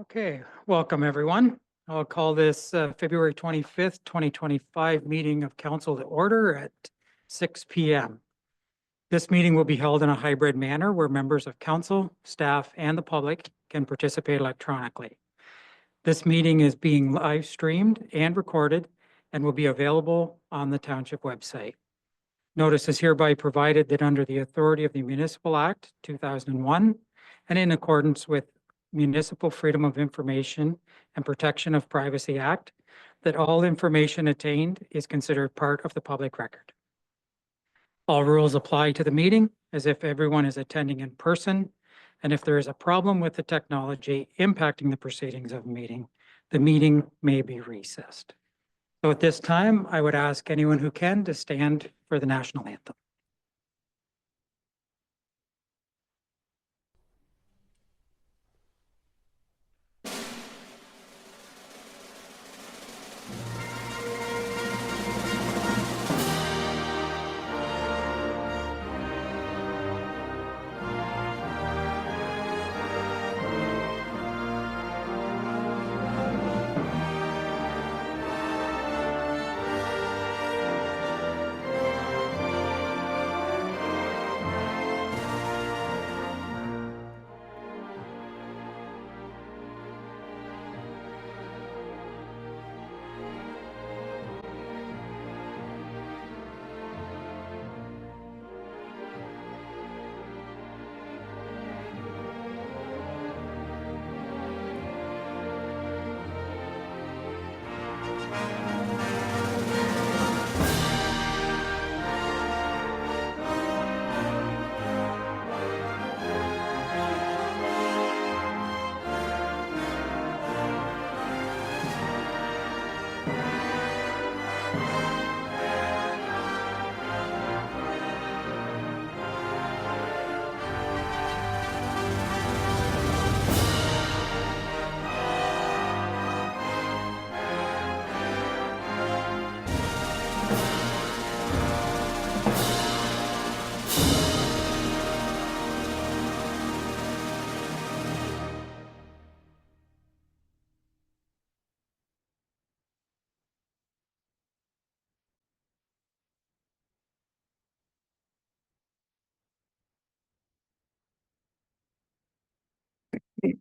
Okay, welcome everyone. I'll call this February 25th, 2025 meeting of council to order at 6 p.m. This meeting will be held in a hybrid manner where members of council, staff, and the public can participate electronically. This meeting is being live streamed and recorded and will be available on the township website. Notice is hereby provided that under the authority of the Municipal Act 2001 and in accordance with Municipal Freedom of Information and Protection of Privacy Act, that all information attained is considered part of the public record. All rules apply to the meeting as if everyone is attending in person, and if there is a problem with the technology impacting the proceedings of the meeting may be recessed. So at this time, I would ask anyone who can to stand for the national anthem.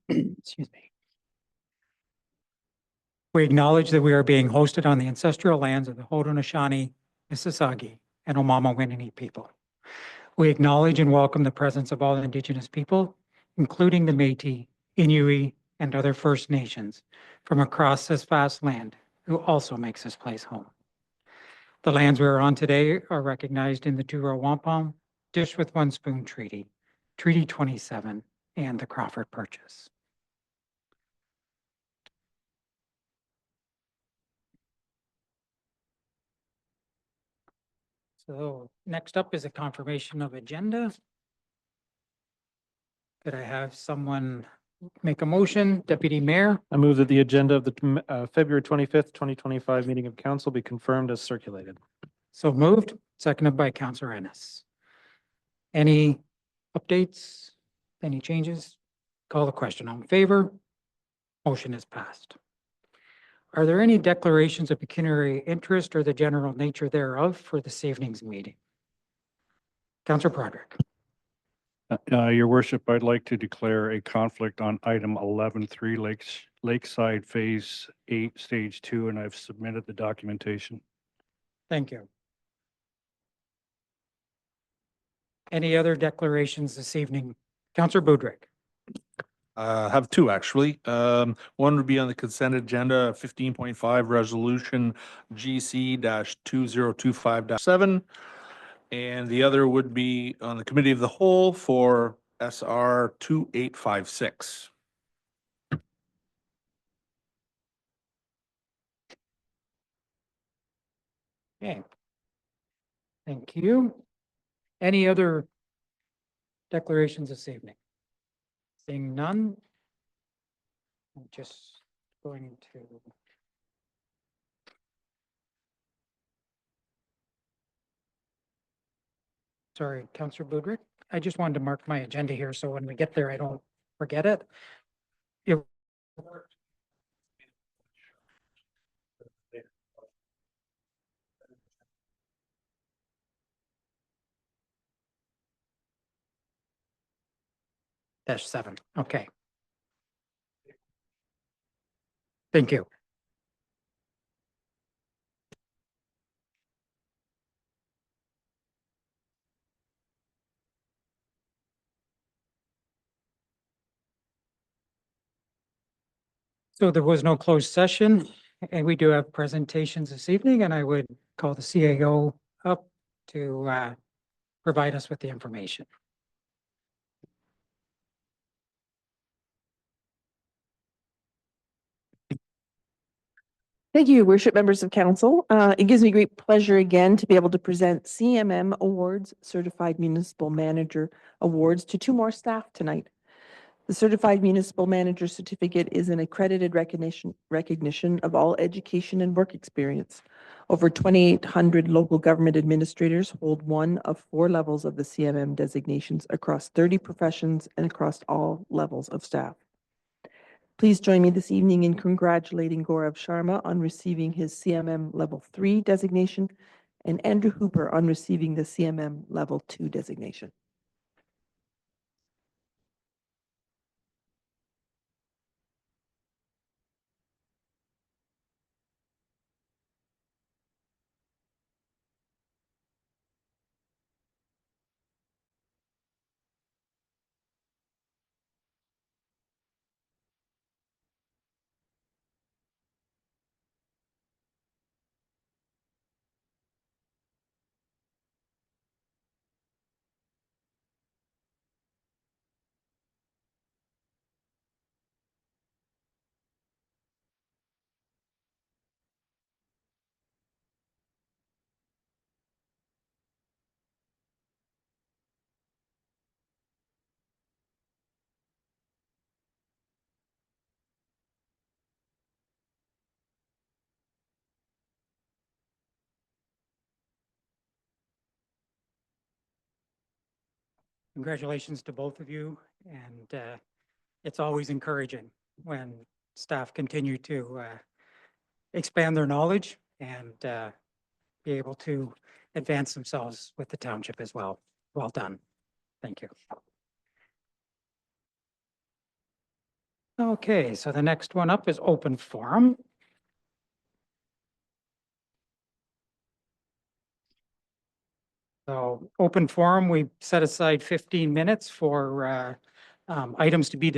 Excuse me. We acknowledge that we are being hosted on the ancestral lands of the Haudenosaunee, Mississauga, and Omama-Winini people. We acknowledge and welcome the presence of all Indigenous people, including the Métis, Inuit, and other First Nations from across this vast land, who also makes this place home. The lands we are on today are recognized in the Two-Row Wampum, Dish with One Spoon Treaty, Treaty 27, and the Crawford Purchase. So next up is a confirmation of agenda. Could I have someone make a motion? Deputy Mayor? I move that the agenda of the February 25th, 2025 meeting of council be confirmed as circulated. So moved, seconded by Councillor Ennis. Any updates? Any changes? Call the question. On favor? Motion is passed. Are there any declarations of pecuniary interest or the general nature thereof for this evening's meeting? Councillor Broderick. Your worship, I'd like to declare a conflict on item 11.3 Lakeside Phase 8, Stage 2, and I've submitted the documentation. Thank you. Any other declarations this evening? Councillor Budrick. Have two actually. One would be on the consent agenda, 15.5 resolution GC 2025-7. And the other would be on the committee of the whole for SR 2856. Okay. Thank you. Any other declarations this evening? Seeing none. I'm just going to. Sorry, Councillor Budrick. I just wanted to mark my agenda here so when we get there, I don't forget it. -7, okay. Thank you. So there was no closed session, and we do have presentations this evening, and I would call the CAO up to provide us with the information. Thank you, your worship, members of council. It gives me great pleasure again to be able to present CMM Awards, Certified Municipal Manager Awards to two more staff tonight. The Certified Municipal Manager Certificate is an accredited recognition of all education and work experience. Over 2,800 local government administrators hold one of 4 levels of the CMM designations across 30 professions and across all levels of staff. Please join me this evening in congratulating Gaurav Sharma on receiving his CMM Level 3 designation and Andrew Hooper on receiving the CMM Level 2 designation. Congratulations to both of you, and it's always encouraging when staff continue to expand their knowledge and be able to advance themselves with the township as well. Well done. Thank you. Okay, so the next one up is open forum. So open forum, we set aside 15 minutes for items to be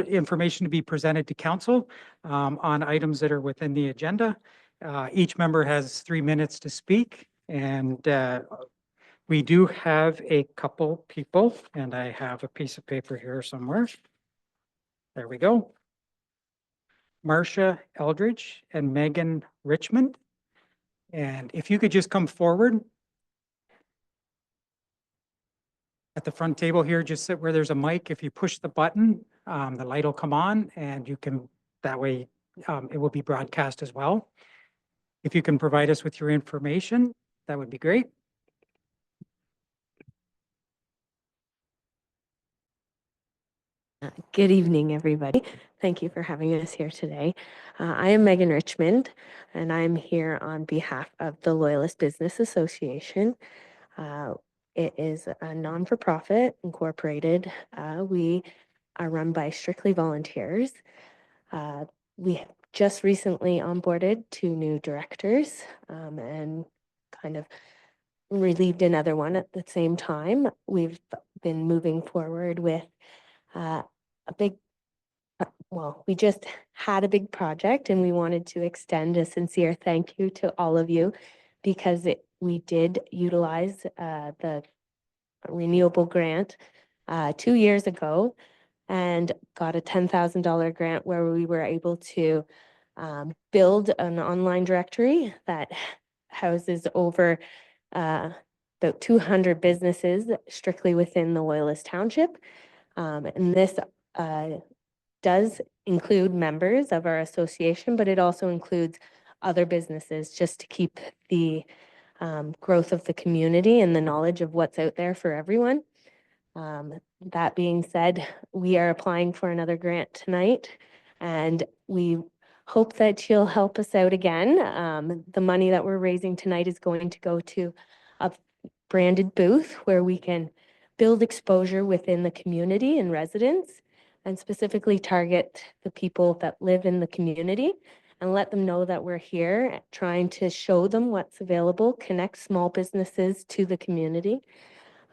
information to be presented to council on items that are within the agenda. Each member has 3 minutes to speak, and we do have a couple people, and I have a piece of paper here somewhere. There we go. Marcia Eldridge and Megan Richmond. And if you could just come forward at the front table here, just sit where there's a mic. If you push the button, the light will come on, and you can, that way it will be broadcast as well. If you can provide us with your information, that would be great. Good evening, everybody. Thank you for having us here today. I am Megan Richmond, and I'm here on behalf of the Loyalist Business Association. It is a non-for-profit incorporated. We are run by strictly volunteers. We have just recently onboarded 2 new directors and kind of relieved another one at the same time. We've been moving forward with we just had a big project, and we wanted to extend a sincere thank you to all of you because we did utilize the renewable grant 2 years ago and got a $10,000 grant where we were able to build an online directory that houses over about 200 businesses strictly within the Loyalist Township. And this does include members of our association, but it also includes other businesses just to keep the growth of the community and the knowledge of what's out there for everyone. That being said, we are applying for another grant tonight, And we hope that you'll help us out again. The money that we're raising tonight is going to go to a branded booth where we can build exposure within the community and residents, and specifically target the people that live in the community and let them know that we're here trying to show them what's available, connect small businesses to the community.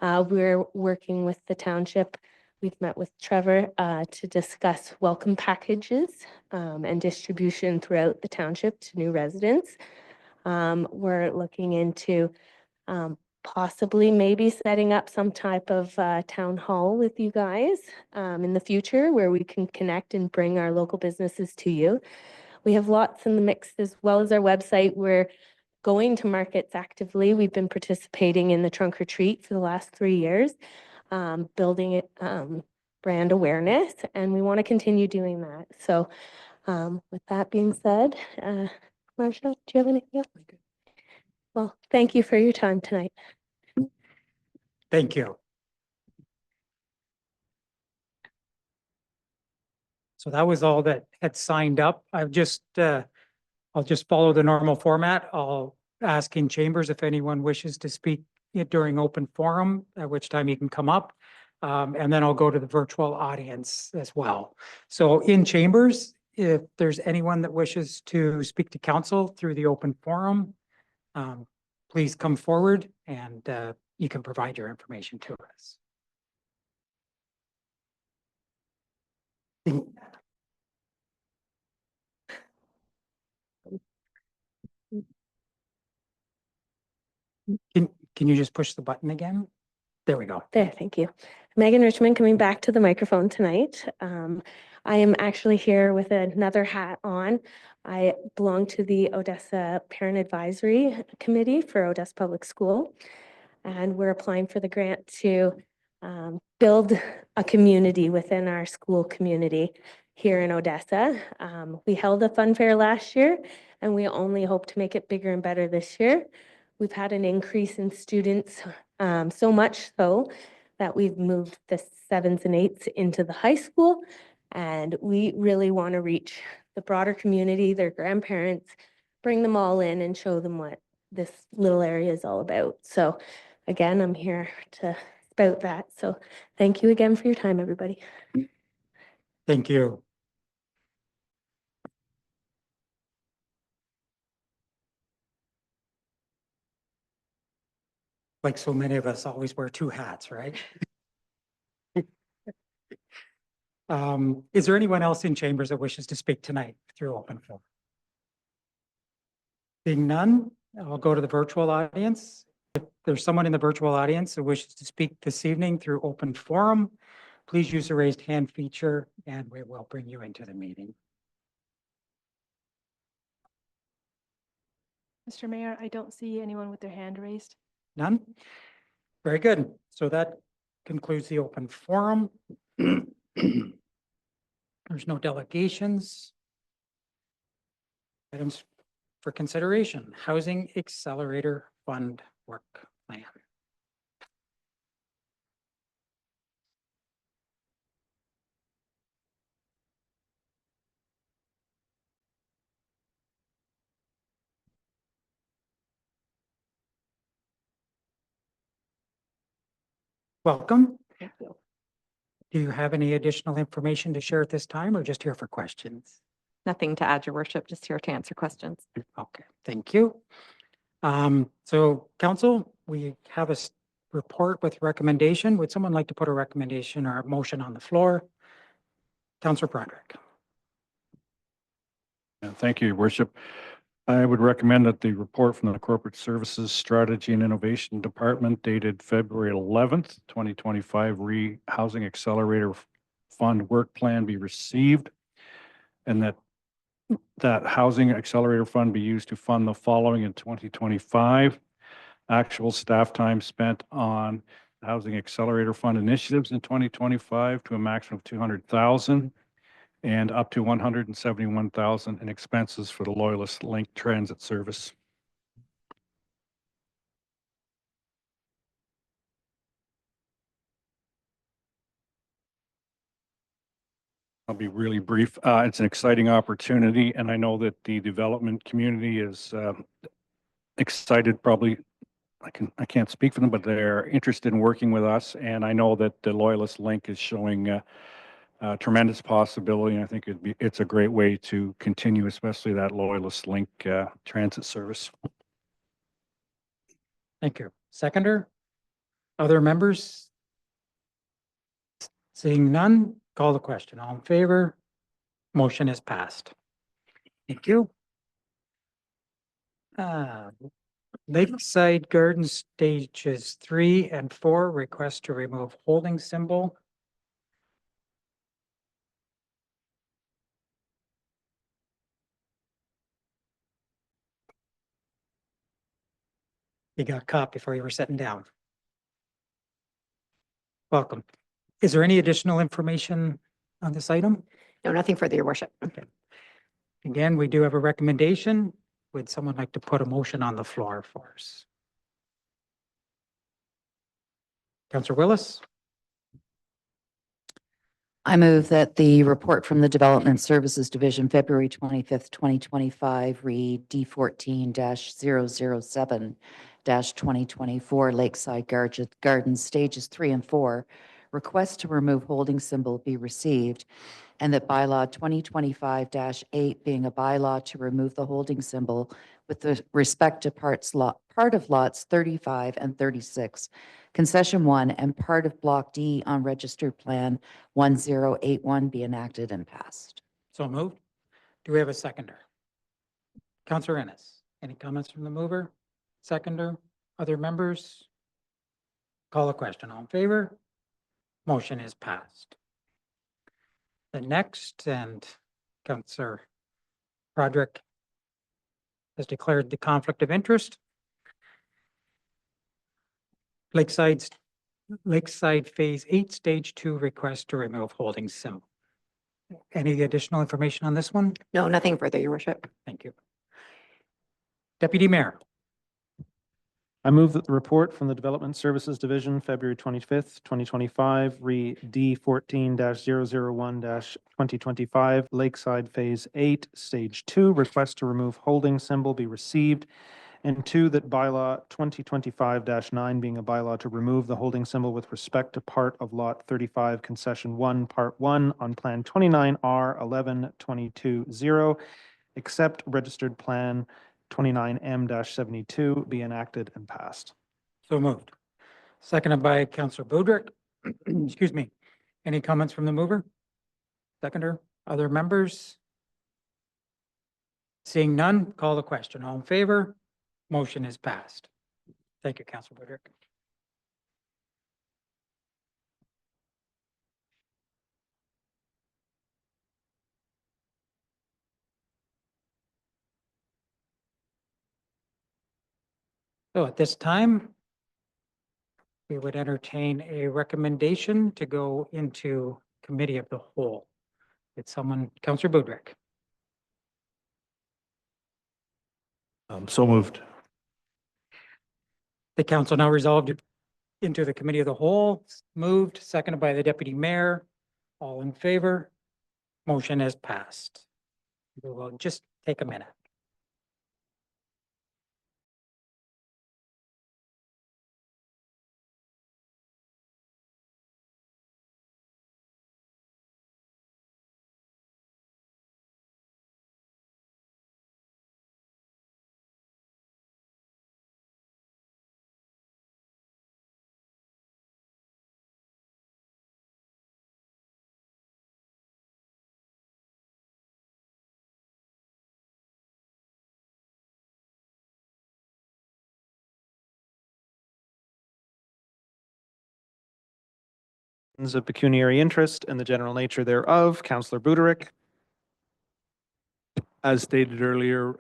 We're working with the township. We've met with Trevor to discuss welcome packages and distribution throughout the township to new residents. We're looking into possibly maybe setting up some type of town hall with you guys in the future where we can connect and bring our local businesses to you. We have lots in the mix as well as our website. We're going to markets actively. We've been participating in the trunk or treat for the last 3 years, building it, brand awareness, and we want to continue doing that. So with that being said, Marcia, do you have anything else? Well, thank you for your time tonight. Thank you. So that was all that had signed up. I'll just follow the normal format. I'll ask in chambers if anyone wishes to speak during open forum, at which time you can come up. And then I'll go to the virtual audience as well. So in chambers, if there's anyone that wishes to speak to council through the open forum, please come forward and you can provide your information to us. Can you just push the button again? There we go. There, thank you. Megan Richmond coming back to the microphone tonight. I am actually here with another hat on. I belong to the Odessa Parent Advisory Committee for Odessa Public School, and we're applying for the grant to build a community within our school community here in Odessa. We held a fun fair last year, and we only hope to make it bigger and better this year. We've had an increase in students, so much so that we've moved the 7s and 8s into the high school. And we really want to reach the broader community, their grandparents, bring them all in and show them what this little area is all about. So again, I'm here to spout that. So thank you again for your time, everybody. Thank you. Like so many of us always wear 2 hats, right? Is there anyone else in chambers that wishes to speak tonight through open forum? Being none, I'll go to the virtual audience. If there's someone in the virtual audience who wishes to speak this evening through open forum, please use the raised hand feature and we will bring you into the meeting. Mr. Mayor, I don't see anyone with their hand raised. None? Very good. So that concludes the open forum. There's no delegations. Items for consideration, Housing Accelerator Fund Work Plan. Welcome. Thank you. Do you have any additional information to share at this time or just here for questions? Nothing to add, your worship, just here to answer questions. Okay, thank you. So council, we have a report with recommendation. Would someone like to put a recommendation or a motion on the floor? Councillor Broderick. Thank you, Your Worship. I would recommend that the report from the Corporate Services Strategy and Innovation Department dated February 11th, 2025, Housing Accelerator Fund Work Plan be received, and that Housing Accelerator Fund be used to fund the following in 2025. Actual staff time spent on Housing Accelerator Fund initiatives in 2025 to a maximum of 200,000 and up to 171,000 in expenses for the Loyalist Link Transit Service. I'll be really brief. It's an exciting opportunity, and I know that the development community is excited. Probably, I can't speak for them, but they're interested in working with us. And I know that the Loyalist Link is showing tremendous possibility. And I think it's a great way to continue, especially that Loyalist Link transit service. Thank you. Seconder? Other members? Seeing none, call the question. All in favor? Motion is passed. Thank you. Lakeside Garden Stages 3 and 4, request to remove holding symbol. You got caught before you were sitting down. Welcome. Is there any additional information on this item? No, nothing further, your worship. Again, we do have a recommendation. Would someone like to put a motion on the floor for us? Councillor Willis? I move that the report from the Development Services Division, February 25th, 2025, read D14-007-2024 Lakeside Garden Stages 3 and 4, request to remove holding symbol be received, and that bylaw 2025-8 being a bylaw to remove the holding symbol with respect to part of lots 35 and 36, concession 1 and part of block D on registered plan 1081 be enacted and passed. So moved. Do we have a seconder? Councillor Ennis, any comments from the mover? Seconder, other members? Call a question. All in favor? Motion is passed. The next, and Councillor Broderick has declared the conflict of interest. Lakeside Phase 8, Stage 2, request to remove holding symbol. Any additional information on this one? No, nothing further, your worship. Thank you. Deputy Mayor. I move that the report from the Development Services Division, February 25th, 2025, re D14-001-2025, Lakeside Phase 8, Stage 2, request to remove holding symbol be received, and 2, that bylaw 2025-9 being a bylaw to remove the holding symbol with respect to part of lot 35, concession 1, part 1 on plan 29R 11220, except registered plan 29M-72 be enacted and passed. So moved. Seconded by Councillor Budrick. Excuse me. Any comments from the mover? Seconder, other members? Seeing none, call the question. All in favor? Motion is passed. Thank you, Councillor Budrick. So at this time, we would entertain a recommendation to go into committee of the whole. It's someone, Councillor Budrick. So moved. The council now resolved into the committee of the whole, moved, seconded by the deputy mayor. All in favor? Motion has passed. We will just take a minute. Of pecuniary interest and the general nature thereof, Councillor Buderick. As stated earlier,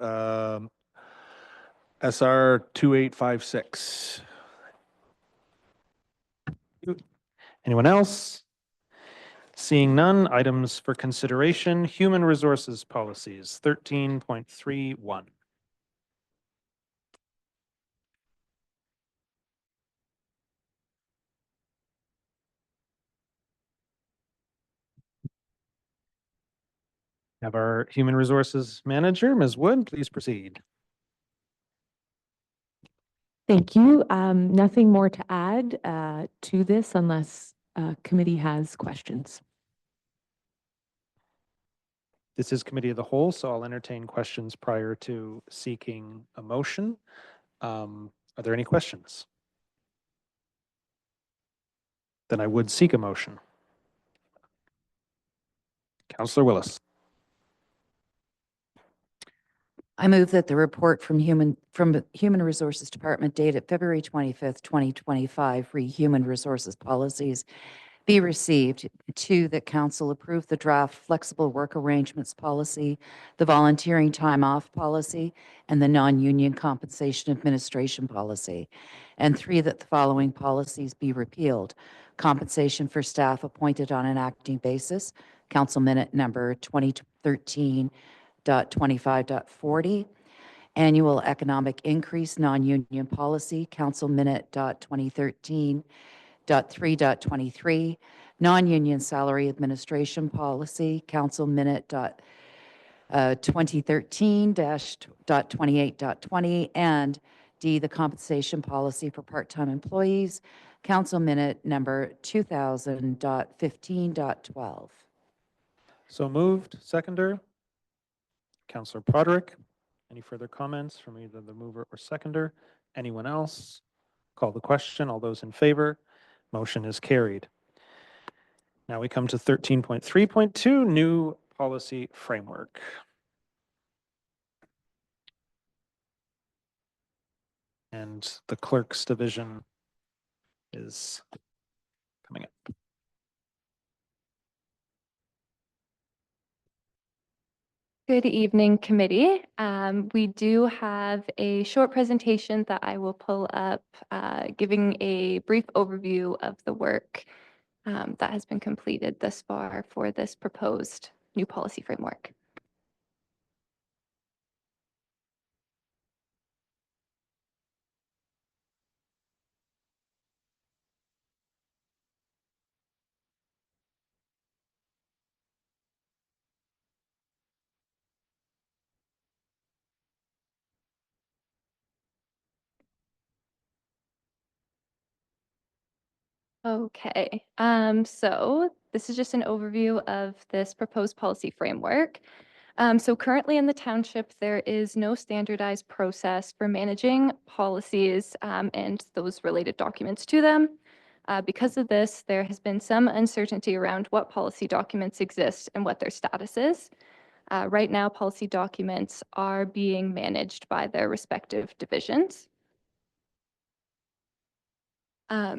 SR 2856. Anyone else? Seeing none, items for consideration, human resources policies, 13.31. Have our Human Resources Manager, Ms. Wood, please proceed. Thank you. Nothing more to add to this unless committee has questions. This is Committee of the Whole, so I'll entertain questions prior to seeking a motion. Are there any questions? Then I would seek a motion. Councillor Willis. I move that the report from the Human Resources Department dated February 25th, 2025, Human Resources Policies be received. 2, that council approve the draft flexible work arrangements policy, the volunteering time off policy, and the non-union compensation administration policy. And 3, that the following policies be repealed. Compensation for staff appointed on an acting basis, Council Minute number 2013.25.40. Annual economic increase non-union policy, Council Minute .2013.3.23, non-union salary administration policy, Council Minute 2013-.28.20, and D, the compensation policy for part-time employees, Council Minute number 2000.15.12. So moved. Seconder. Councillor Broderick. Any further comments from either the mover or seconder? Anyone else? Call the question. All those in favor? Motion is carried. Now we come to 13.3.2, new policy framework. And the clerk's division is coming up. Good evening, committee. We do have a short presentation that I will pull up, giving a brief overview of the work that has been completed thus far for this proposed new policy framework. Okay, so this is just an overview of this proposed policy framework. So currently in the township, there is no standardized process for managing policies and those related documents to them. Because of this, there has been some uncertainty around what policy documents exist and what their status is. Right now, policy documents are being managed by their respective divisions.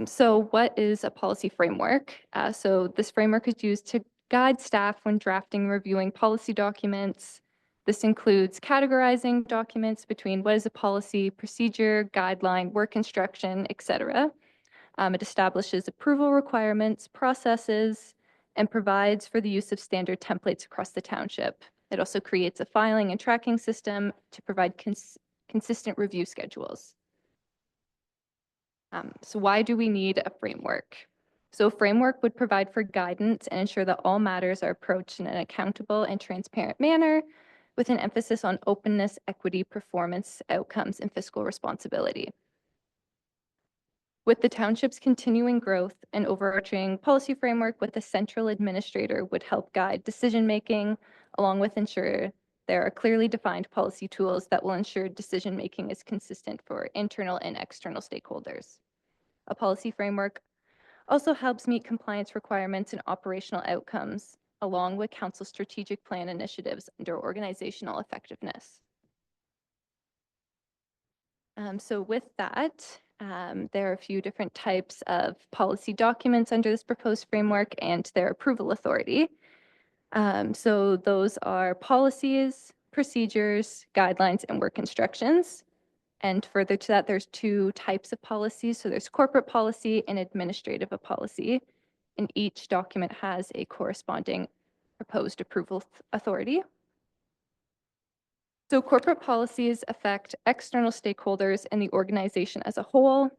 So what is a policy framework? So this framework is used to guide staff when drafting and reviewing policy documents. This includes categorizing documents between what is a policy, procedure, guideline, work instruction, etc. It establishes approval requirements, processes, and provides for the use of standard templates across the township. It also creates a filing and tracking system to provide consistent review schedules. So why do we need a framework? So a framework would provide for guidance and ensure that all matters are approached in an accountable and transparent manner with an emphasis on openness, equity, performance, outcomes, and fiscal responsibility. With the township's continuing growth, an overarching policy framework with a central administrator would help guide decision-making, along with ensure there are clearly defined policy tools that will ensure decision-making is consistent for internal and external stakeholders. A policy framework also helps meet compliance requirements and operational outcomes, along with council strategic plan initiatives under organizational effectiveness. So with that, there are a few different types of policy documents under this proposed framework and their approval authority. So those are policies, procedures, guidelines, and work instructions. And further to that, there's 2 types of policies. So there's corporate policy and administrative policy. And each document has a corresponding proposed approval authority. So corporate policies affect external stakeholders and the organization as a whole,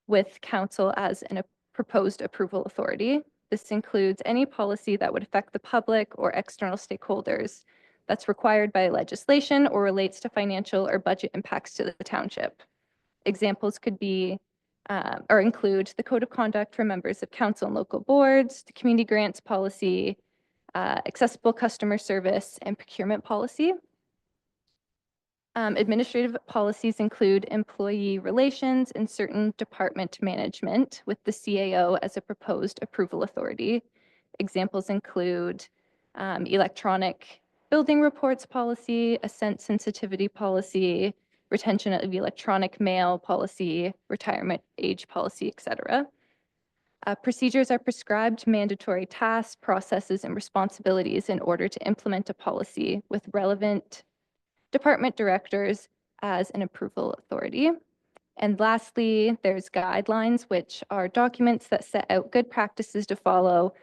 with council as a proposed approval authority. This includes any policy that would affect the public or external stakeholders that's required by legislation or relates to financial or budget impacts to the township. Examples could be or include the code of conduct for members of council and local boards, the community grants policy, accessible customer service, and procurement policy. Administrative policies include employee relations and certain department management with the CAO as a proposed approval authority. Examples include electronic building reports policy, assent sensitivity policy, retention of electronic mail policy, retirement age policy, etc. Procedures are prescribed mandatory tasks, processes, and responsibilities in order to implement a policy with relevant department directors as an approval authority. And lastly, there's guidelines, which are documents that set out good practices to follow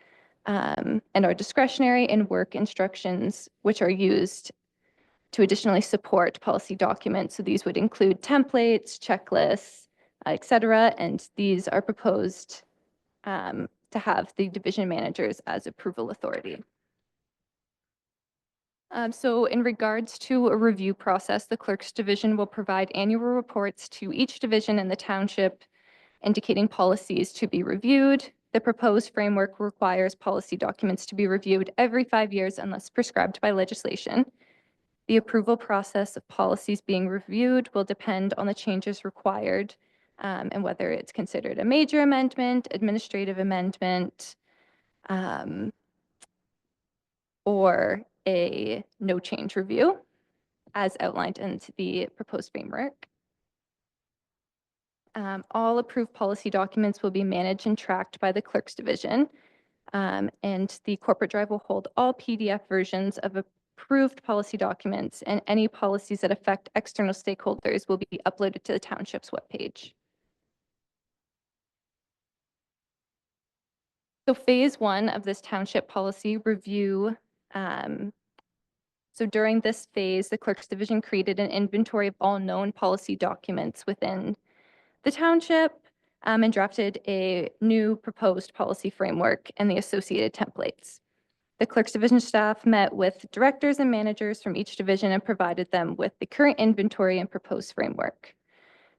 and are discretionary, and work instructions, which are used to additionally support policy documents. So these would include templates, checklists, etc. And these are proposed to have the division managers as approval authority. So in regards to a review process, the clerk's division will provide annual reports to each division in the township indicating policies to be reviewed. The proposed framework requires policy documents to be reviewed every 5 years unless prescribed by legislation. The approval process of policies being reviewed will depend on the changes required and whether it's considered a major amendment, administrative amendment, or a no change review as outlined in the proposed framework. All approved policy documents will be managed and tracked by the clerk's division, and the corporate drive will hold all PDF versions of approved policy documents, and any policies that affect external stakeholders will be uploaded to the township's webpage. So phase 1 of this township policy review. So during this phase, the clerk's division created an inventory of all known policy documents within the township and drafted a new proposed policy framework and the associated templates. The clerk's division staff met with directors and managers from each division and provided them with the current inventory and proposed framework.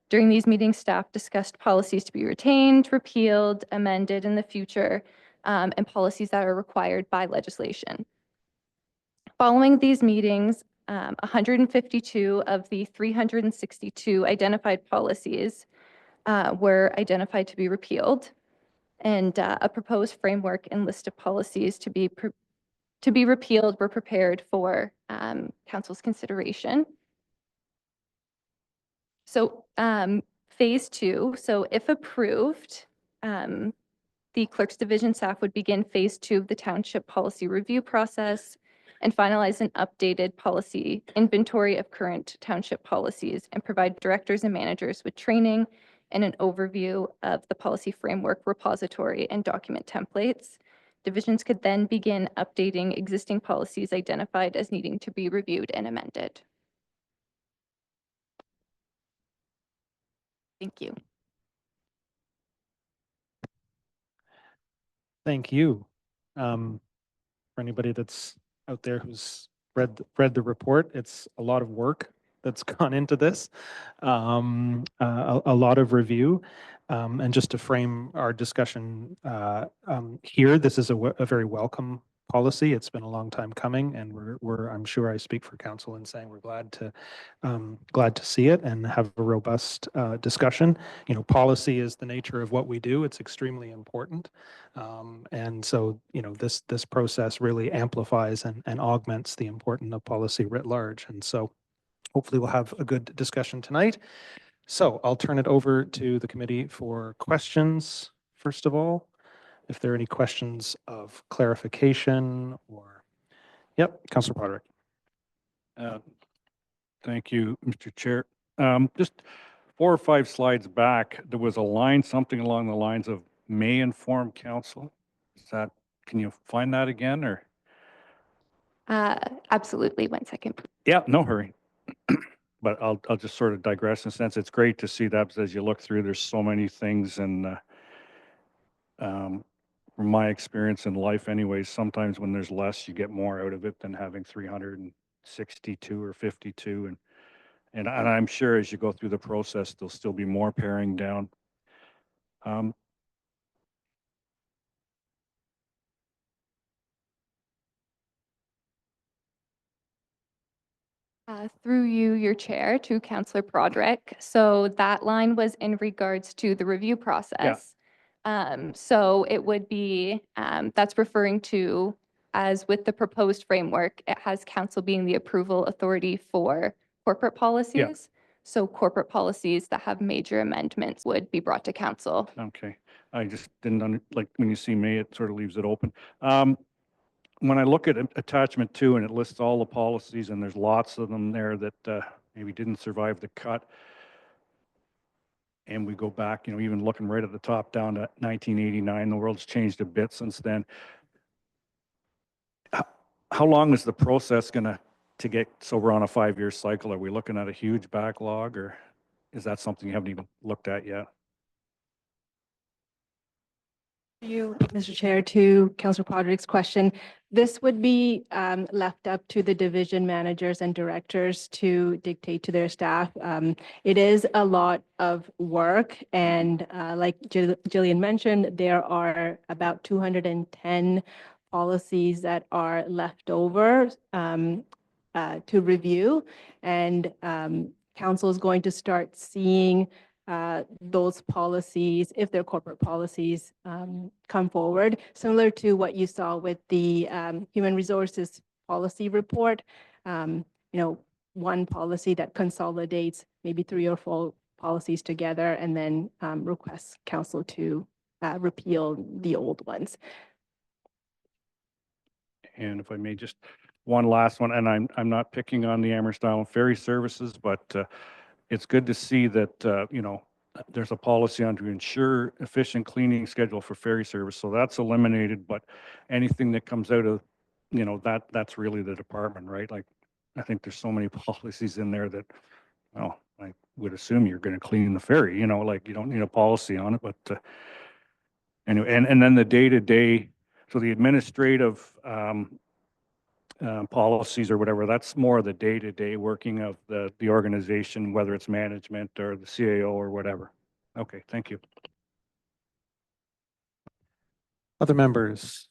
During these meetings, staff discussed policies to be retained, repealed, amended in the future, and policies that are required by legislation. Following these meetings, 152 of the 362 identified policies were identified to be repealed, and a proposed framework and list of policies to be repealed were prepared for council's consideration. So phase 2, so if approved, the clerk's division staff would begin phase 2 of the township policy review process and finalize an updated policy inventory of current township policies and provide directors and managers with training and an overview of the policy framework, repository, and document templates. Divisions could then begin updating existing policies identified as needing to be reviewed and amended. Thank you. Thank you. For anybody that's out there who's read the report, it's a lot of work that's gone into this, a lot of review. And just to frame our discussion here, this is a very welcome policy. It's been a long time coming, and I'm sure I speak for council in saying we're glad to see it and have a robust discussion. You know, policy is the nature of what we do. It's extremely important. And so, you know, this process really amplifies and augments the importance of policy writ large. And so hopefully we'll have a good discussion tonight. So I'll turn it over to the committee for questions, first of all. If there are any questions of clarification or, yep, Councillor Broderick. Thank you, Mr. Chair. Just 4 or 5 slides back, there was a line, something along the lines of may inform council. Can you find that again, or? Absolutely. 1 second. Yeah, no hurry. But I'll just sort of digress in a sense. It's great to see that as you look through, there's so many things, and from my experience in life anyways, sometimes when there's less, you get more out of it than having 362 or 52. And I'm sure as you go through the process, there'll still be more paring down. Through you, your chair, to Councillor Broderick. So that line was in regards to the review process. So it would be, that's referring to, as with the proposed framework, it has council being the approval authority for corporate policies. So corporate policies that have major amendments would be brought to council. Okay, I just didn't, like, when you see me, it sort of leaves it open. When I look at attachment 2 and it lists all the policies and there's lots of them there that maybe didn't survive the cut. And we go back, even looking right at the top down to 1989, the world's changed a bit since then. How long is the process gonna to get, so we're on a 5-year cycle? Are we looking at a huge backlog, or is that something you haven't even looked at yet? You, Mr. Chair, to Councillor Broderick's question, this would be left up to the division managers and directors to dictate to their staff. It is a lot of work, and like Jillian mentioned, there are about 210 policies that are left over to review, and council is going to start seeing those policies, if they're corporate policies, come forward, similar to what you saw with the human resources policy report. One policy that consolidates maybe 3 or 4 policies together and then requests council to repeal the old ones. And if I may, just one last one, and I'm not picking on the Amherst Island Ferry Services, but it's good to see that, there's a policy on to ensure efficient cleaning schedule for ferry service. So that's eliminated, but anything that comes out of, that's really the department, right? Like, I think there's so many policies in there that, well, I would assume you're going to clean the ferry, like you don't need a policy on it, but anyway, and then the day-to-day, so the administrative policies or whatever, that's more of the day-to-day working of the organization, whether it's management or the CAO or whatever. Okay, thank you. Other members?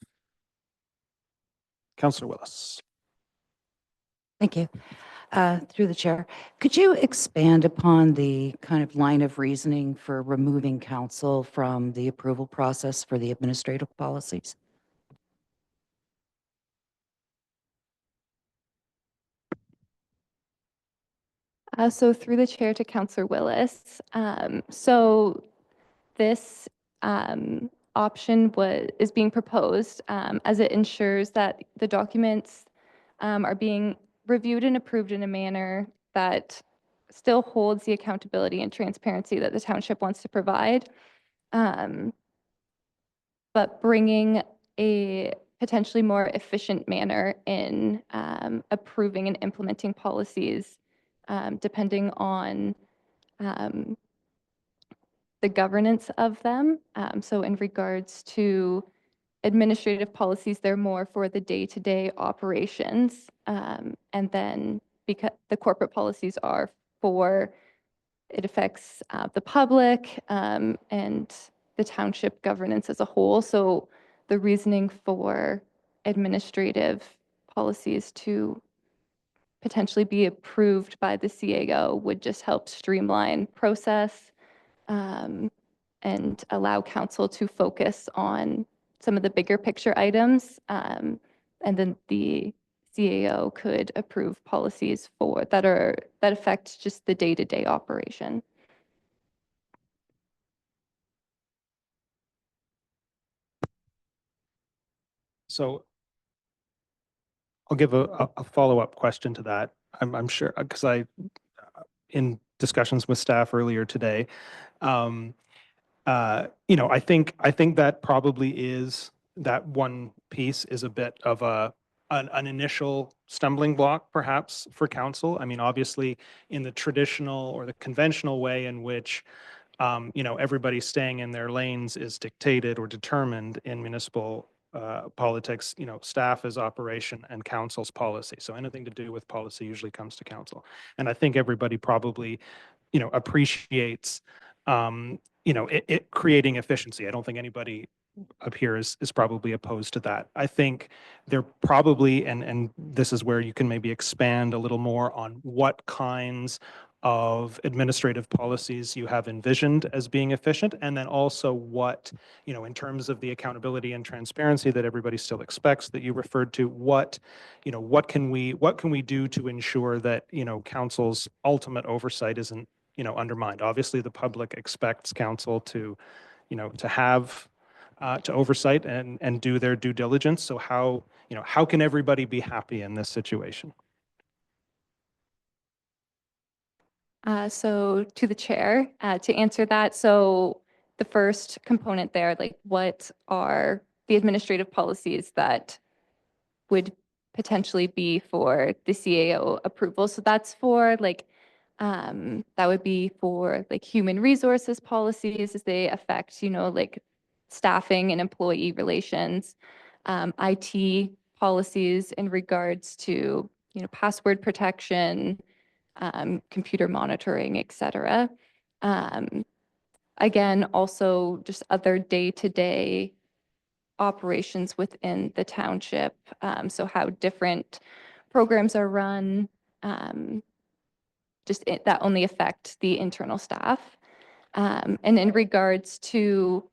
Councillor Willis. Thank you. Through the chair, could you expand upon the kind of line of reasoning for removing council from the approval process for the administrative policies? So through the chair to Councillor Willis. So this option is being proposed as it ensures that the documents are being reviewed and approved in a manner that still holds the accountability and transparency that the township wants to provide, but bringing a potentially more efficient manner in approving and implementing policies depending on the governance of them. So in regards to administrative policies, they're more for the day-to-day operations. And then because the corporate policies are for, it affects the public and the township governance as a whole. So the reasoning for administrative policies to potentially be approved by the CAO would just help streamline process and allow council to focus on some of the bigger picture items. And then the CAO could approve policies that affect just the day-to-day operation. So I'll give a follow-up question to that. I'm sure, because in discussions with staff earlier today, I think that probably is, that one piece is a bit of an initial stumbling block perhaps for council. I mean, obviously in the traditional or the conventional way in which everybody staying in their lanes is dictated or determined in municipal politics. Staff is operation and council's policy. So anything to do with policy usually comes to council. And I think everybody probably, appreciates, it creating efficiency. I don't think anybody up here is probably opposed to that. I think there probably, and this is where you can maybe expand a little more on what kinds of administrative policies you have envisioned as being efficient, and then also what, in terms of the accountability and transparency that everybody still expects that you referred to, what can we do to ensure that, council's ultimate oversight isn't, undermined. Obviously, the public expects council to, to have to oversight and do their due diligence. So how can everybody be happy in this situation? So to the chair, to answer that, so the first component there, like what are the administrative policies that would potentially be for the CAO approval? So that's for that would be for like human resources policies as they affect, like staffing and employee relations, IT policies in regards to, password protection, computer monitoring, et cetera. Again, also just other day-to-day operations within the township. So how different programs are run, that only affect the internal staff. And in regards to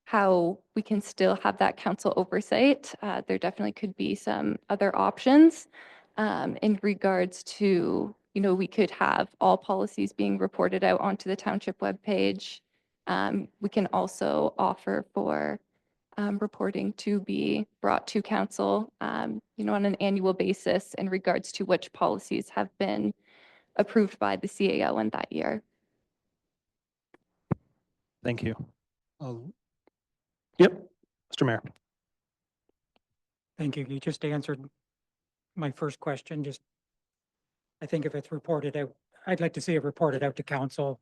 how we can still have that council oversight, there definitely could be some other options in regards to, we could have all policies being reported out onto the township webpage. We can also offer for reporting to be brought to council, on an annual basis in regards to which policies have been approved by the CAO in that year. Thank you. Yep, Mr. Mayor. Thank you. You just answered my first question. I think if it's reported out, I'd like to see it reported out to council.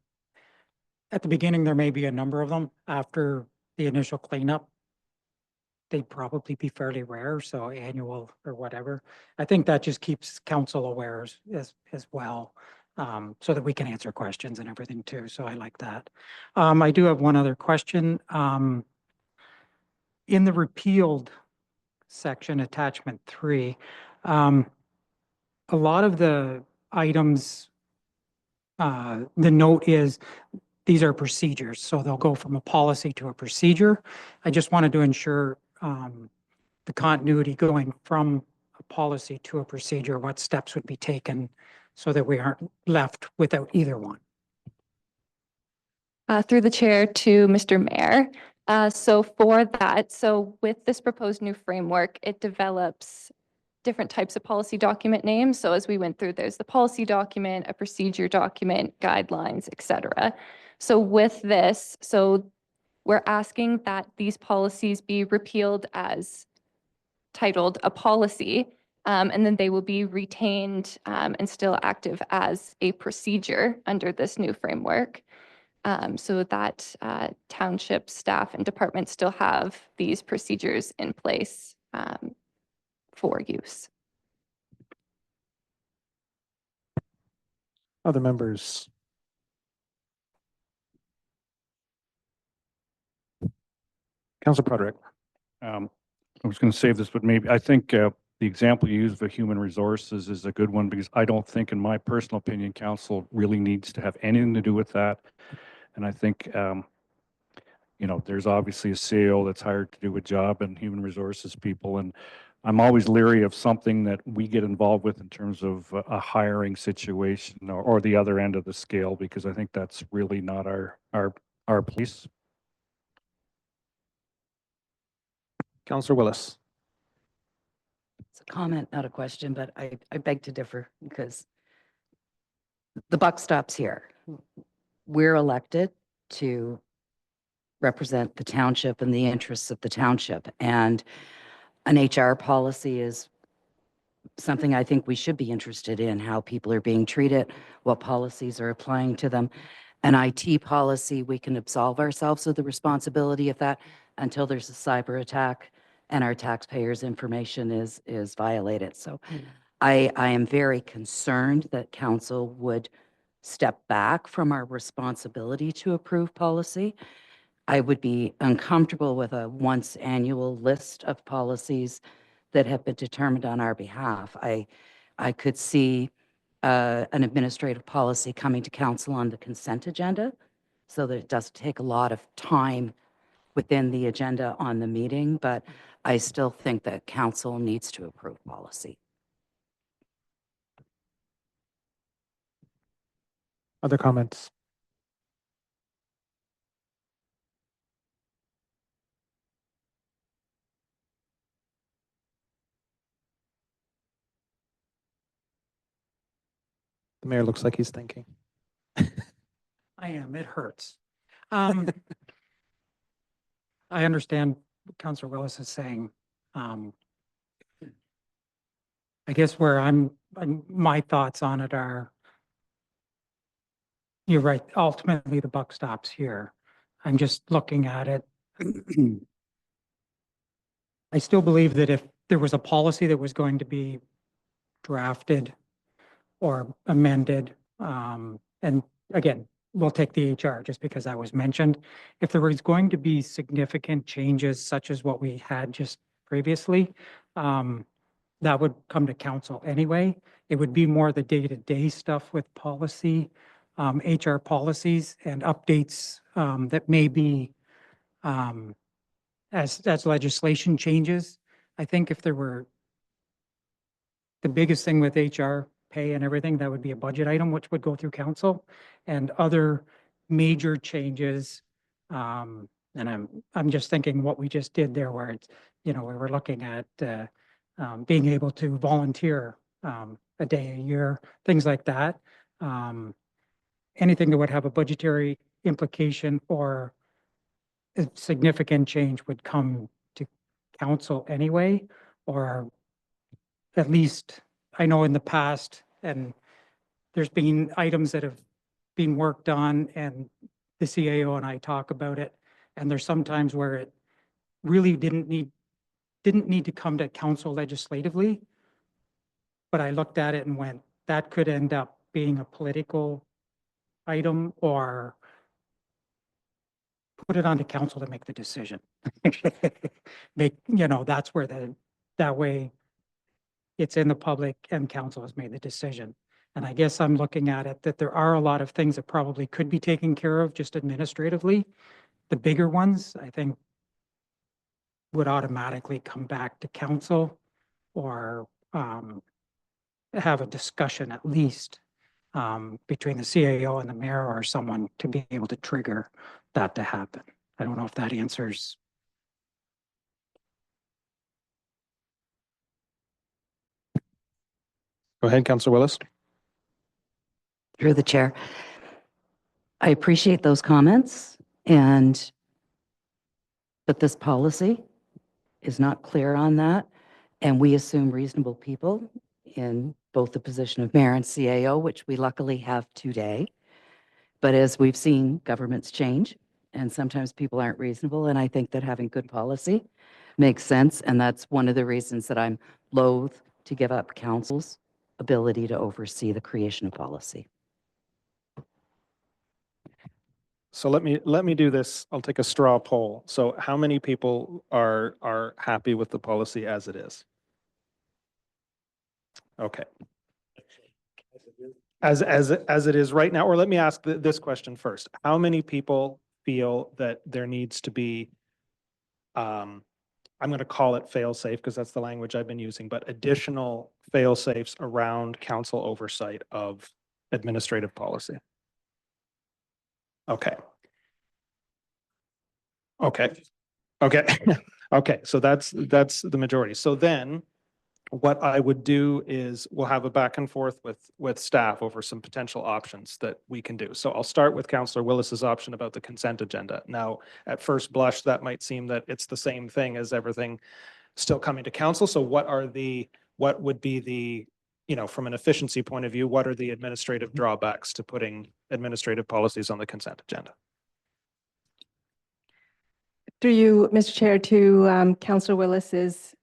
At the beginning, there may be a number of them. After the initial cleanup, they'd probably be fairly rare, so annual or whatever. I think that just keeps council aware as well, so that we can answer questions and everything too. So I like that. I do have one other question. In the repealed section, attachment 3, a lot of the items, the note is these are procedures, so they'll go from a policy to a procedure. I just wanted to ensure the continuity going from a policy to a procedure, what steps would be taken so that we aren't left without either one. Through the chair to Mr. Mayor. So for that, so with this proposed new framework, it develops different types of policy document names. So as we went through, there's the policy document, a procedure document, guidelines, et cetera. So with this, so we're asking that these policies be repealed as titled a policy, and then they will be retained and still active as a procedure under this new framework. So that township staff and departments still have these procedures in place for use. Other members? Councilor Broderick. I was going to save this, but maybe, I think the example you used of human resources is a good one, because I don't think, in my personal opinion, council really needs to have anything to do with that. And I think, there's obviously a CEO that's hired to do a job, and human resources people. And I'm always leery of something that we get involved with in terms of a hiring situation or the other end of the scale, because I think that's really not our place. Councilor Willis. It's a comment, not a question, but I beg to differ, because the buck stops here. We're elected to represent the township and the interests of the township. And an HR policy is something I think we should be interested in, how people are being treated, what policies are applying to them. An IT policy, we can absolve ourselves of the responsibility of that until there's a cyber attack and our taxpayers' information is violated. So I am very concerned that council would step back from our responsibility to approve policy. I would be uncomfortable with a once annual list of policies that have been determined on our behalf. I could see an administrative policy coming to council on the consent agenda so that it doesn't take a lot of time within the agenda on the meeting, but I still think that council needs to approve policy. Other comments? The mayor looks like he's thinking. I am, it hurts. I understand what Councillor Willis is saying. I guess where my thoughts on it are, you're right, ultimately the buck stops here. I'm just looking at it. I still believe that if there was a policy that was going to be drafted or amended, and again, we'll take the HR just because that was mentioned. If there was going to be significant changes such as what we had just previously, that would come to council anyway. It would be more the day-to-day stuff with policy, HR policies and updates that may be as legislation changes. I think if there were the biggest thing with HR pay and everything, that would be a budget item, which would go through council, and other major changes. And I'm just thinking what we just did there, where it's, we were looking at being able to volunteer a day a year, things like that. Anything that would have a budgetary implication or a significant change would come to council anyway, or at least I know in the past, and there's been items that have been worked on and the CAO and I talk about it. And there's sometimes where it really didn't need to come to council legislatively. But I looked at it and went, that could end up being a political item, or put it onto council to make the decision. That's where that way it's in the public and council has made the decision. And I guess I'm looking at it that there are a lot of things that probably could be taken care of just administratively. The bigger ones, I think, would automatically come back to council, or have a discussion at least between the CAO and the mayor or someone to be able to trigger that to happen. I don't know if that answers. Go ahead, Councillor Willis. Through the chair. I appreciate those comments, but this policy is not clear on that. And we assume reasonable people in both the position of mayor and CAO, which we luckily have today. But as we've seen, governments change and sometimes people aren't reasonable. And I think that having good policy makes sense. And that's one of the reasons that I'm loath to give up council's ability to oversee the creation of policy. So let me do this. I'll take a straw poll. So how many people are happy with the policy as it is? Okay. As it is right now, or let me ask this question first. How many people feel that there needs to be, I'm going to call it fail-safe because that's the language I've been using, but additional fail-safes around council oversight of administrative policy? Okay. Okay. Okay. Okay. So that's the majority. So then what I would do is we'll have a back and forth with staff over some potential options that we can do. So I'll start with Councillor Willis's option about the consent agenda. Now, at first blush, that might seem that it's the same thing as everything still coming to council. So what would be the from an efficiency point of view, what are the administrative drawbacks to putting administrative policies on the consent agenda? Through you, Mr. Chair, to Councillor Willis's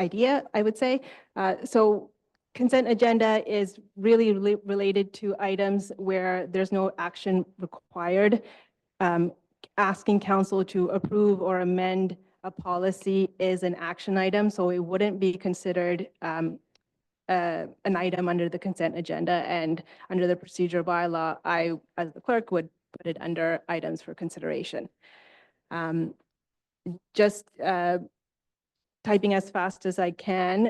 idea, I would say. So consent agenda is really related to items where there's no action required. Asking council to approve or amend a policy is an action item, so it wouldn't be considered an item under the consent agenda, and under the procedure bylaw, I, as the clerk, would put it under items for consideration. Just typing as fast as I can,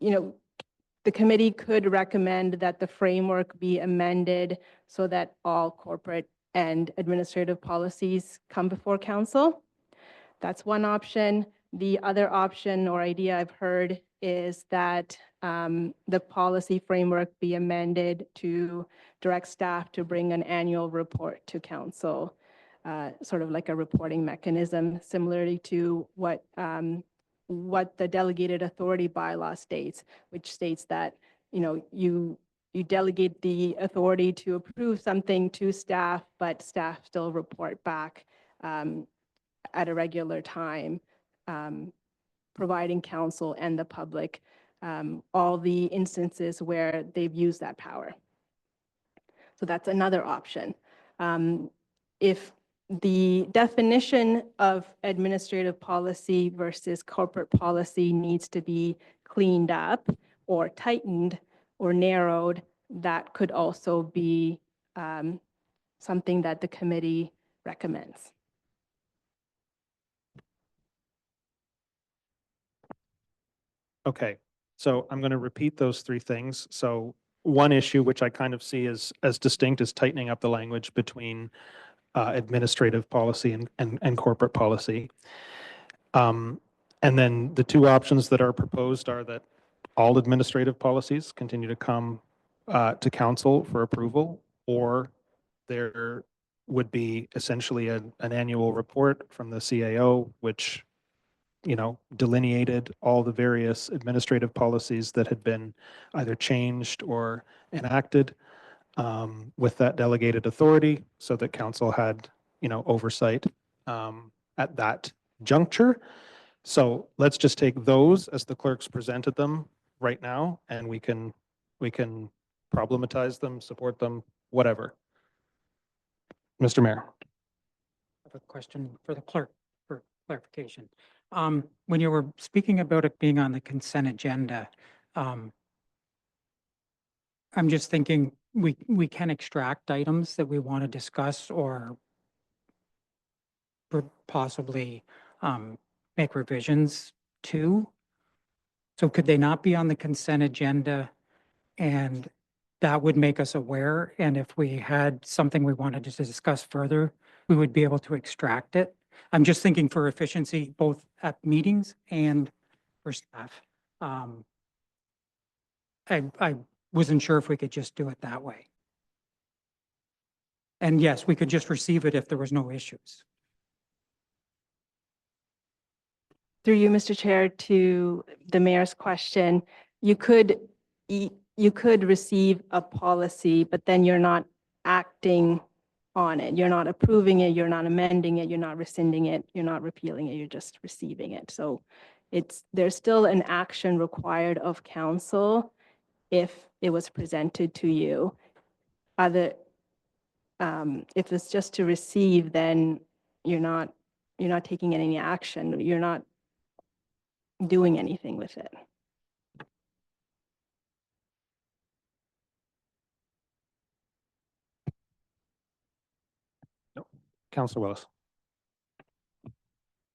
the committee could recommend that the framework be amended so that all corporate and administrative policies come before council. That's one option. The other option or idea I've heard is that the policy framework be amended to direct staff to bring an annual report to council, sort of like a reporting mechanism, similarly to what the delegated authority bylaw states, which states that, you delegate the authority to approve something to staff, but staff still report back at a regular time, providing council and the public all the instances where they've used that power. So that's another option. If the definition of administrative policy versus corporate policy needs to be cleaned up or tightened or narrowed, that could also be something that the committee recommends. Okay, so I'm going to repeat those three things. So one issue, which I kind of see as distinct, is tightening up the language between administrative policy and corporate policy. And then the two options that are proposed are that all administrative policies continue to come to council for approval, or there would be essentially an annual report from the CAO, which delineated all the various administrative policies that had been either changed or enacted with that delegated authority, so that council had, oversight at that juncture. So let's just take those as the clerks presented them right now, and we can problematize them, support them, whatever. Mr. Mayor. I have a question for the clerk for clarification. When you were speaking about it being on the consent agenda, I'm just thinking we can extract items that we want to discuss or possibly make revisions to. So could they not be on the consent agenda, and that would make us aware? And if we had something we wanted to discuss further, we would be able to extract it. I'm just thinking for efficiency, both at meetings and for staff. I wasn't sure if we could just do it that way. And yes, we could just receive it if there was no issues. Through you, Mr. Chair, to the mayor's question, you could receive a policy, but then you're not acting on it. You're not approving it, you're not amending it, you're not rescinding it, you're not repealing it, you're just receiving it. So there's still an action required of council if it was presented to you. If it's just to receive, then you're not taking any action. You're not doing anything with it. Councilor Willis.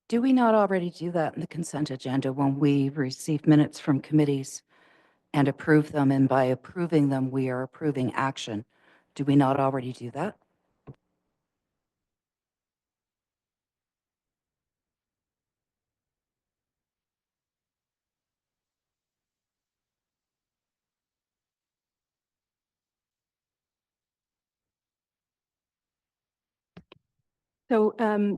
Do we not already do that in the consent agenda when we receive minutes from committees and approve them? And by approving them, we are approving action. Do we not already do that? So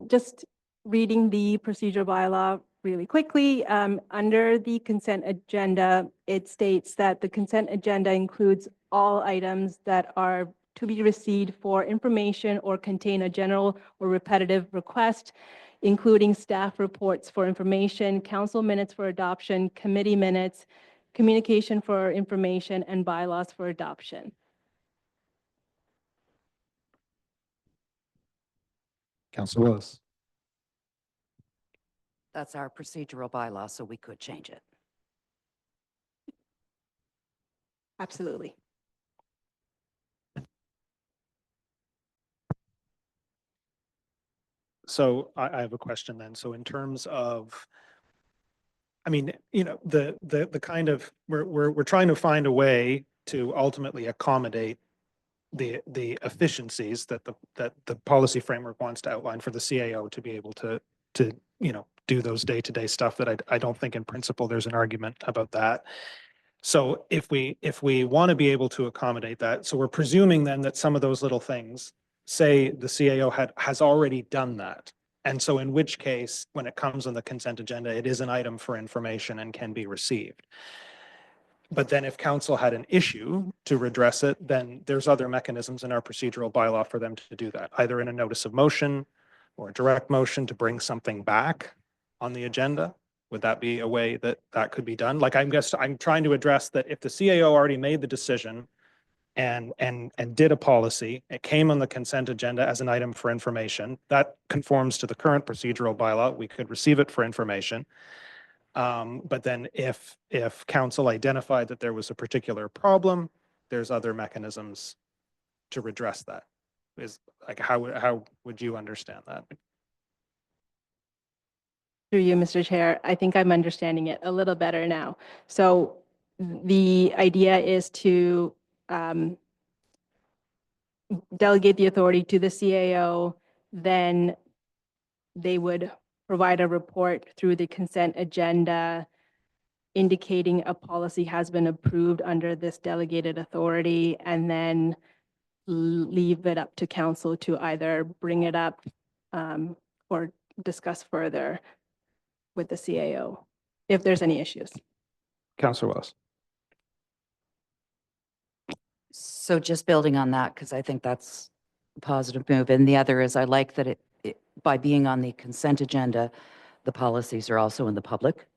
just reading the procedure bylaw really quickly. Under the consent agenda, it states that the consent agenda includes all items that are to be received for information or contain a general or repetitive request, including staff reports for information, council minutes for adoption, committee minutes, communication for information, and bylaws for adoption. Councilor Willis. That's our procedural bylaw, so we could change it. Absolutely. So I have a question then. So in terms of, I mean, you know, the kind of, we're trying to find a way to ultimately accommodate the efficiencies that the policy framework wants to outline for the CAO to be able to, you know, do those day-to-day stuff that I don't think in principle there's an argument about that. So if we want to be able to accommodate that, so we're presuming then that some of those little things, say the CAO has already done that. And so in which case, when it comes on the consent agenda, it is an item for information and can be received. But then if council had an issue to redress it, then there's other mechanisms in our procedural bylaw for them to do that, either in a notice of motion or a direct motion to bring something back on the agenda. Would that be a way that that could be done? Like, I'm trying to address that if the CAO already made the decision and did a policy, it came on the consent agenda as an item for information, that conforms to the current procedural bylaw. We could receive it for information. But then if council identified that there was a particular problem, there's other mechanisms to redress that. Is like, how would you understand that? Through you, Mr. Chair, I think I'm understanding it a little better now. So the idea is to delegate the authority to the CAO, then they would provide a report through the consent agenda indicating a policy has been approved under this delegated authority, and then leave it up to council to either bring it up or discuss further with the CAO if there's any issues. Councilor Wells. So just building on that, because I think that's a positive move. And the other is I like that by being on the consent agenda, the policies are also in the public.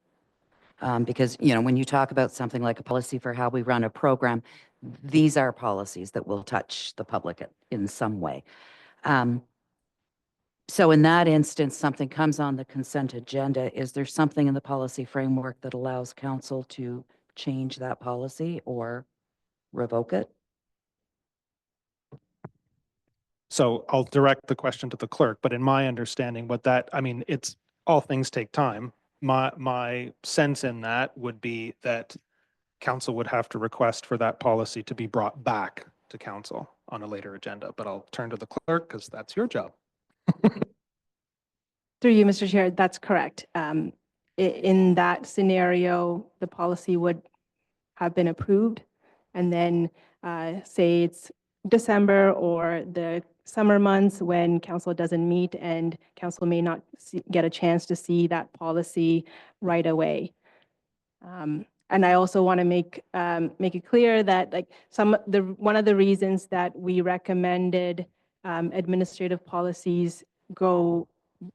Because, you know, when you talk about something like a policy for how we run a program, these are policies that will touch the public in some way. So in that instance, something comes on the consent agenda. Is there something in the policy framework that allows council to change that policy or revoke it? So I'll direct the question to the clerk, but in my understanding, I mean, it's, all things take time. My sense in that would be that council would have to request for that policy to be brought back to council on a later agenda, but I'll turn to the clerk because that's your job. Through you, Mr. Chair, that's correct. In that scenario, the policy would have been approved, and then say it's December or the summer months when council doesn't meet and council may not get a chance to see that policy right away. And I also want to make it clear that like one of the reasons that we recommended administrative policies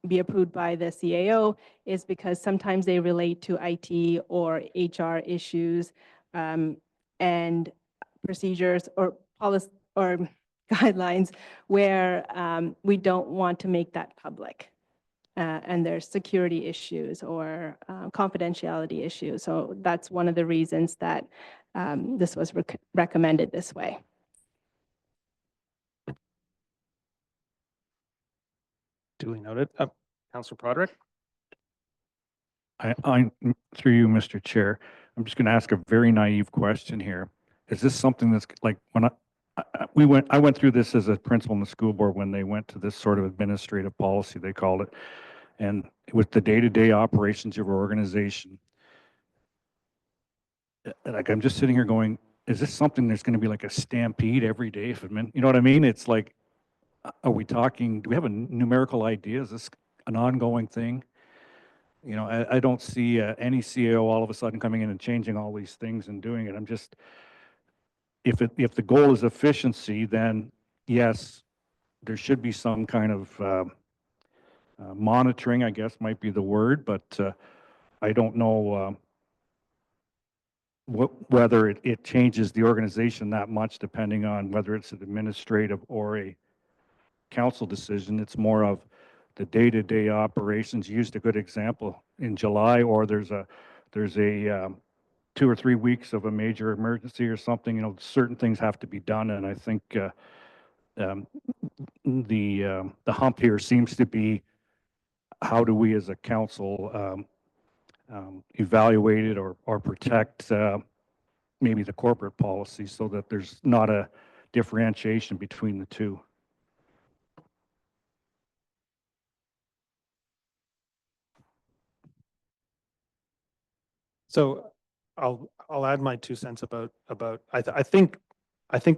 be approved by the CAO is because sometimes they relate to IT or HR issues and procedures or policy or guidelines where we don't want to make that public. And there's security issues or confidentiality issues. So that's one of the reasons that this was recommended this way. Duly noted. Councilor Broderick? Through you, Mr. Chair, I'm just going to ask a very naive question here. Is this something that's like when I went through this as a principal in the school board when they went to this sort of administrative policy, they called it, and with the day-to-day operations of our organization, like I'm just sitting here going, is this something that's going to be like a stampede every day? You know what I mean? It's like, are we talking, do we have a numerical idea? Is this an ongoing thing? You know, I don't see any CAO all of a sudden coming in and changing all these things and doing it. I'm just, if the goal is efficiency, then yes, there should be some kind of monitoring, I guess might be the word, but I don't know whether it changes the organization that much, depending on whether it's an administrative or a council decision. It's more of the day-to-day operations. You used a good example in July, or there's a 2 or 3 weeks of a major emergency or something. You know, certain things have to be done, and I think the hump here seems to be, how do we as a council evaluate it or protect maybe the corporate policy, so that there's not a differentiation between the two. So I'll add my 2 cents about, I think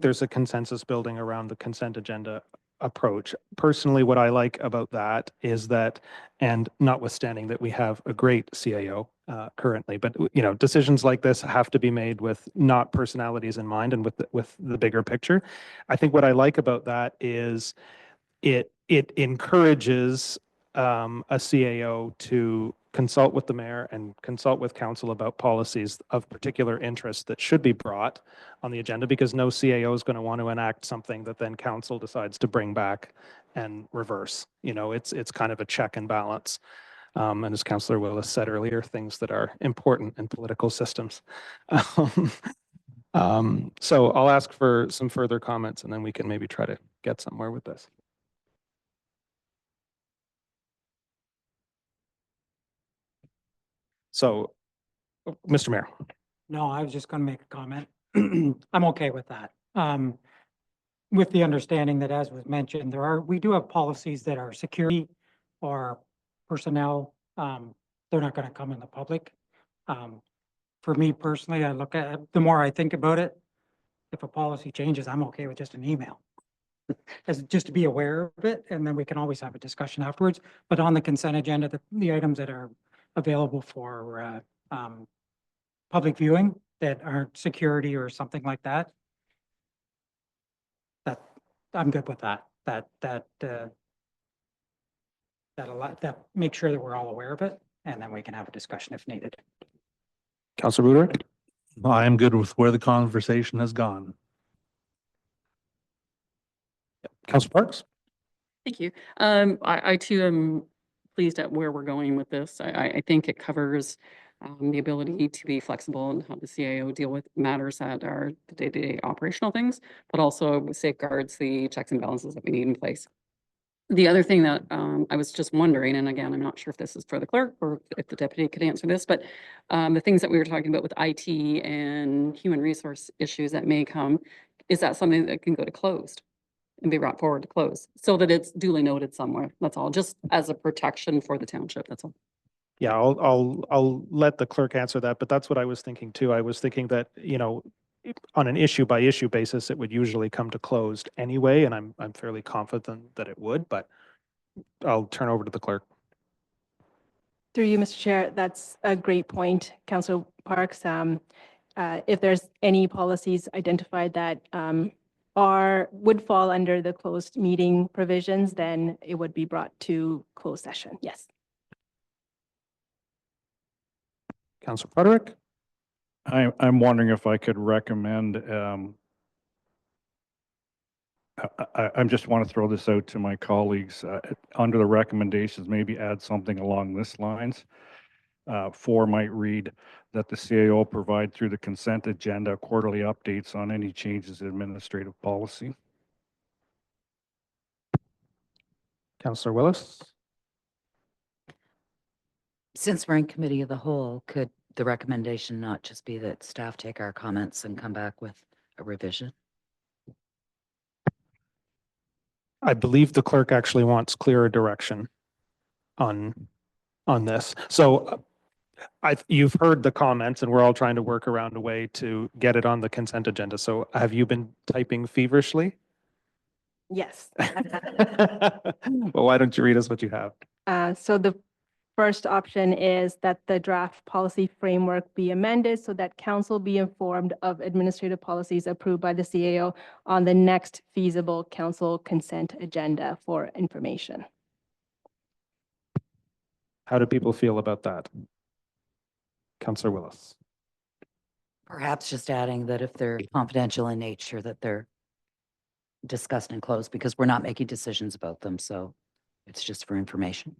there's a consensus building around the consent agenda approach. Personally, what I like about that is that, and notwithstanding that we have a great CAO currently, but you know, decisions like this have to be made with not personalities in mind and with the bigger picture. I think what I like about that is it encourages a CAO to consult with the mayor and consult with council about policies of particular interest that should be brought on the agenda, because no CAO is going to want to enact something that then council decides to bring back and reverse. You know, it's kind of a check and balance. And as Councillor Willis said earlier, things that are important in political systems. So I'll ask for some further comments, and then we can maybe try to get somewhere with this. So, Mr. Mayor. No, I was just going to make a comment. I'm okay with that. With the understanding that, as was mentioned, we do have policies that are security or personnel. They're not going to come in the public. For me personally, I look at, the more I think about it, if a policy changes, I'm okay with just an email. As just to be aware of it, and then we can always have a discussion afterwards. But on the consent agenda, the items that are available for public viewing that aren't security or something like that, that I'm good with that. That make sure that we're all aware of it, and then we can have a discussion if needed. Councillor Buderick? I am good with where the conversation has gone. Councillor Parks? Thank you. I too am pleased at where we're going with this. I think it covers the ability to be flexible and how the CAO deal with matters that are the day-to-day operational things, but also safeguards the checks and balances that we need in place. The other thing that I was just wondering, and again, I'm not sure if this is for the clerk or if the deputy could answer this, but the things that we were talking about with IT and human resource issues that may come, is that something that can go to closed and be brought forward to close so that it's duly noted somewhere? That's all, just as a protection for the township. That's all. Yeah, I'll let the clerk answer that, but that's what I was thinking too. I was thinking that, you know, on an issue by issue basis, it would usually come to closed anyway, and I'm fairly confident that it would, but I'll turn over to the clerk. Through you, Mr. Chair, that's a great point, Councillor Parks. If there's any policies identified that would fall under the closed meeting provisions, then it would be brought to closed session. Yes. Councillor Buderick? I'm wondering if I could recommend, I just want to throw this out to my colleagues, under the recommendations, maybe add something along this lines. 4 might read that the CAO provide through the consent agenda quarterly updates on any changes in administrative policy. Councillor Willis? Since we're in committee of the whole, could the recommendation not just be that staff take our comments and come back with a revision? I believe the clerk actually wants clearer direction on this. So you've heard the comments, and we're all trying to work around a way to get it on the consent agenda. So have you been typing feverishly? Yes. Well, why don't you read us what you have? So the first option is that the draft policy framework be amended so that council be informed of administrative policies approved by the CAO on the next feasible council consent agenda for information. How do people feel about that? Councillor Willis. Perhaps just adding that if they're confidential in nature, that they're discussed and closed, because we're not making decisions about them, so it's just for information.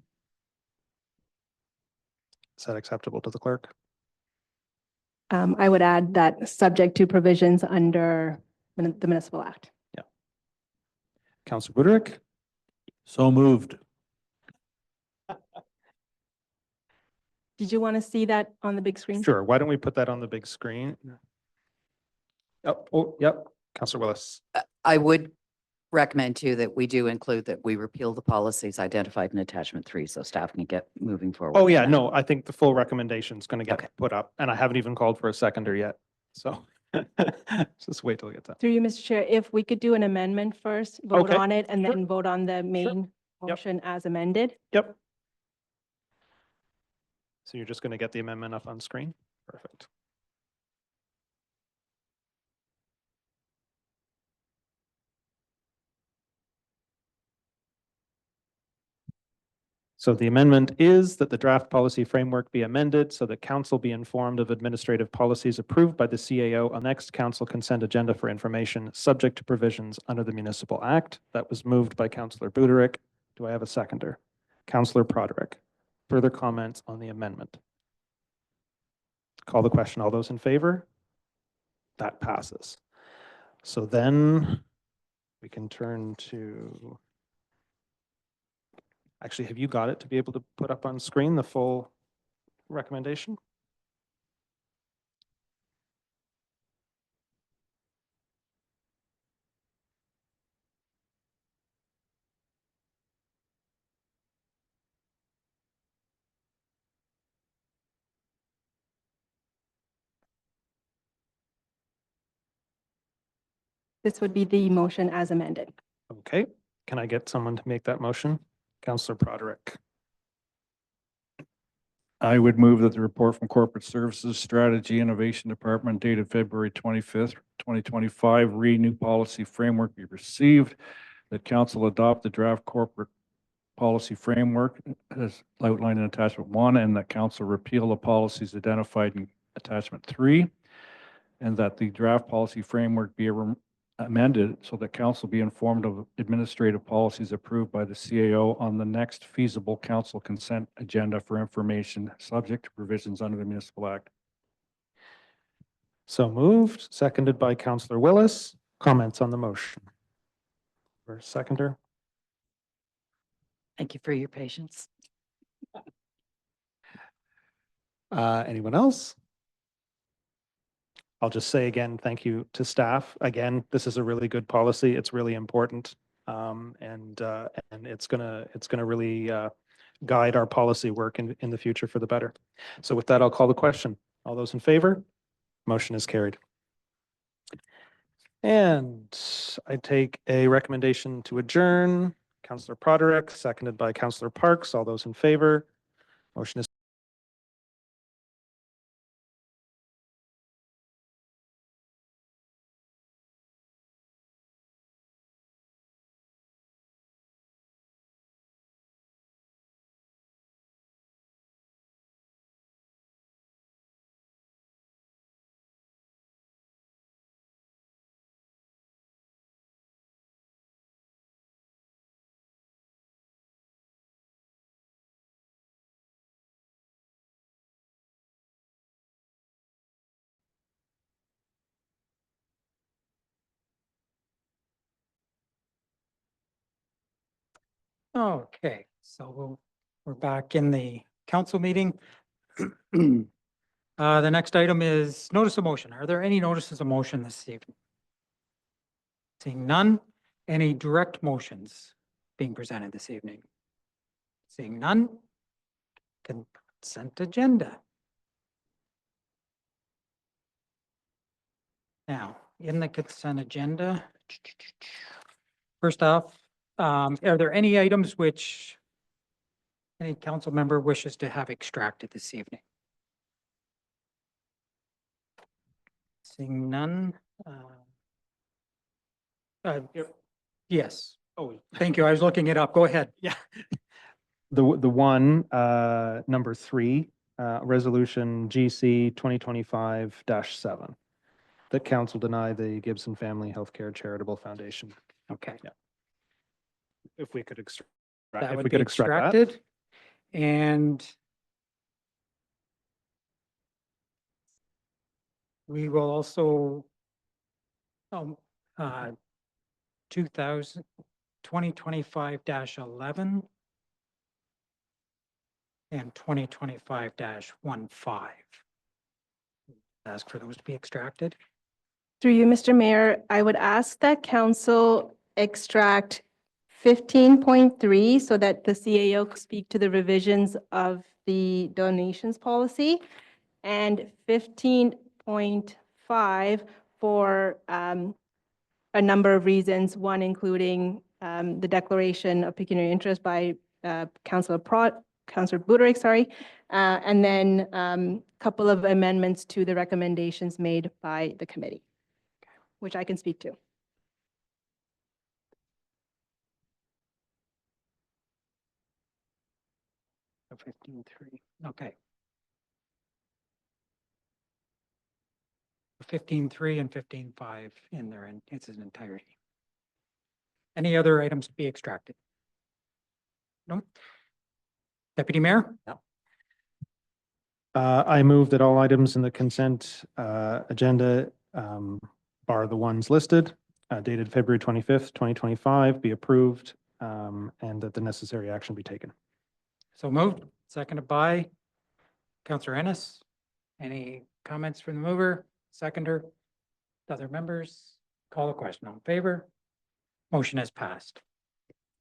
Is that acceptable to the clerk? I would add that subject to provisions under the Municipal Act. Councillor Buderick? So moved. Did you want to see that on the big screen? Sure. Why don't we put that on the big screen? Yep. Councillor Willis. I would recommend too that we do include that we repeal the policies identified in attachment 3, so staff can get moving forward. Oh, on yeah, that. no, I think the full recommendation is going to get Okay. put up, and I haven't even called for a seconder yet. So just wait till it gets up. Through you, Mr. Chair, if we could do an amendment first, vote Okay, on it, and sure. then vote on the main motion as amended. Yep. So you're just going to get the amendment up on screen? Perfect. So the amendment is that the draft policy framework be amended so that council be informed of administrative policies approved by the CAO on next council consent agenda for information, subject to provisions under the Municipal Act. That was moved by Councillor Buderick. Do I have a seconder? Councillor Broderick. Further comments on the amendment? Call the question. All those in favor? That passes. So then we can turn to, actually, have you got it to be able to put up on screen the full recommendation? This would be the motion as amended. Okay, can I get someone to make that motion? Councillor Broderick. I would move that the report from Corporate Services Strategy Innovation Department dated February 25th, 2025, new policy framework be received, that council adopt the draft corporate policy framework as outlined in attachment 1, and that council repeal the policies identified in attachment 3, and that the draft policy framework be amended so that council be informed of administrative policies approved by the CAO on the next feasible council consent agenda for information, subject to provisions under the Municipal Act. So moved, seconded by Councillor Willis. Comments on the motion? For a seconder? Thank you for your patience. Anyone else? I'll just say again, thank you to staff. Again, this is a really good policy. It's really important. And it's gonna really guide our policy work in the future for the better. So with that, I'll call the question. All those in favor? Motion is carried. And I take a recommendation to adjourn. Councillor Broderick, seconded by Councillor Parks. All those in favor? Motion is Okay, so we're back in the council meeting. The next item is notice of motion. Are there any notices of motion this evening? Seeing none, any direct motions being presented this evening? Seeing none, consent agenda. Now, in the consent agenda, first off, are there any items which any council member wishes to have extracted this evening? Seeing none. Yes. Oh, thank you. I was looking it up. Go ahead. Yeah. The one, number 3, resolution GC 2025-7, that council deny the Gibson Family Healthcare Charitable Foundation. Okay. If we could extract, That if would we be could extract that. extracted. And we will also, uh, 2025-11 and 2025-15. Ask for those to be extracted. Through you, Mr. Mayor, I would ask that council extract 15.3 so that the CAO could speak to the revisions of the donations policy, and 15.5 for a number of reasons, one including the declaration of pecuniary interest by Councillor Buderick, sorry, and then a couple of amendments to the recommendations made by the committee, which I can speak to. So 15.3, okay. 15.3 and 15.5 in there in its entirety. Any other items to be extracted? No? Deputy Mayor? No. I move that all items in the consent agenda, bar the ones listed, dated February 25th, 2025, be approved, and that the necessary action be taken. So moved, seconded by Councillor Ennis. Any comments from the mover, seconder, other members? Call the question. All in favor? Motion has passed.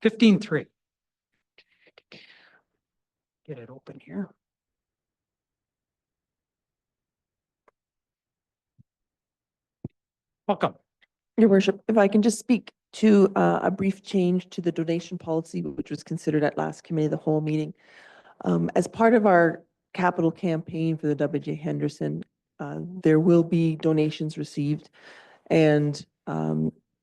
15.3. Get it open here. Welcome. Your worship, if I can just speak to a brief change to the donation policy, which was considered at last committee of the whole meeting. As part of our capital campaign for the W.J. Henderson, there will be donations received, and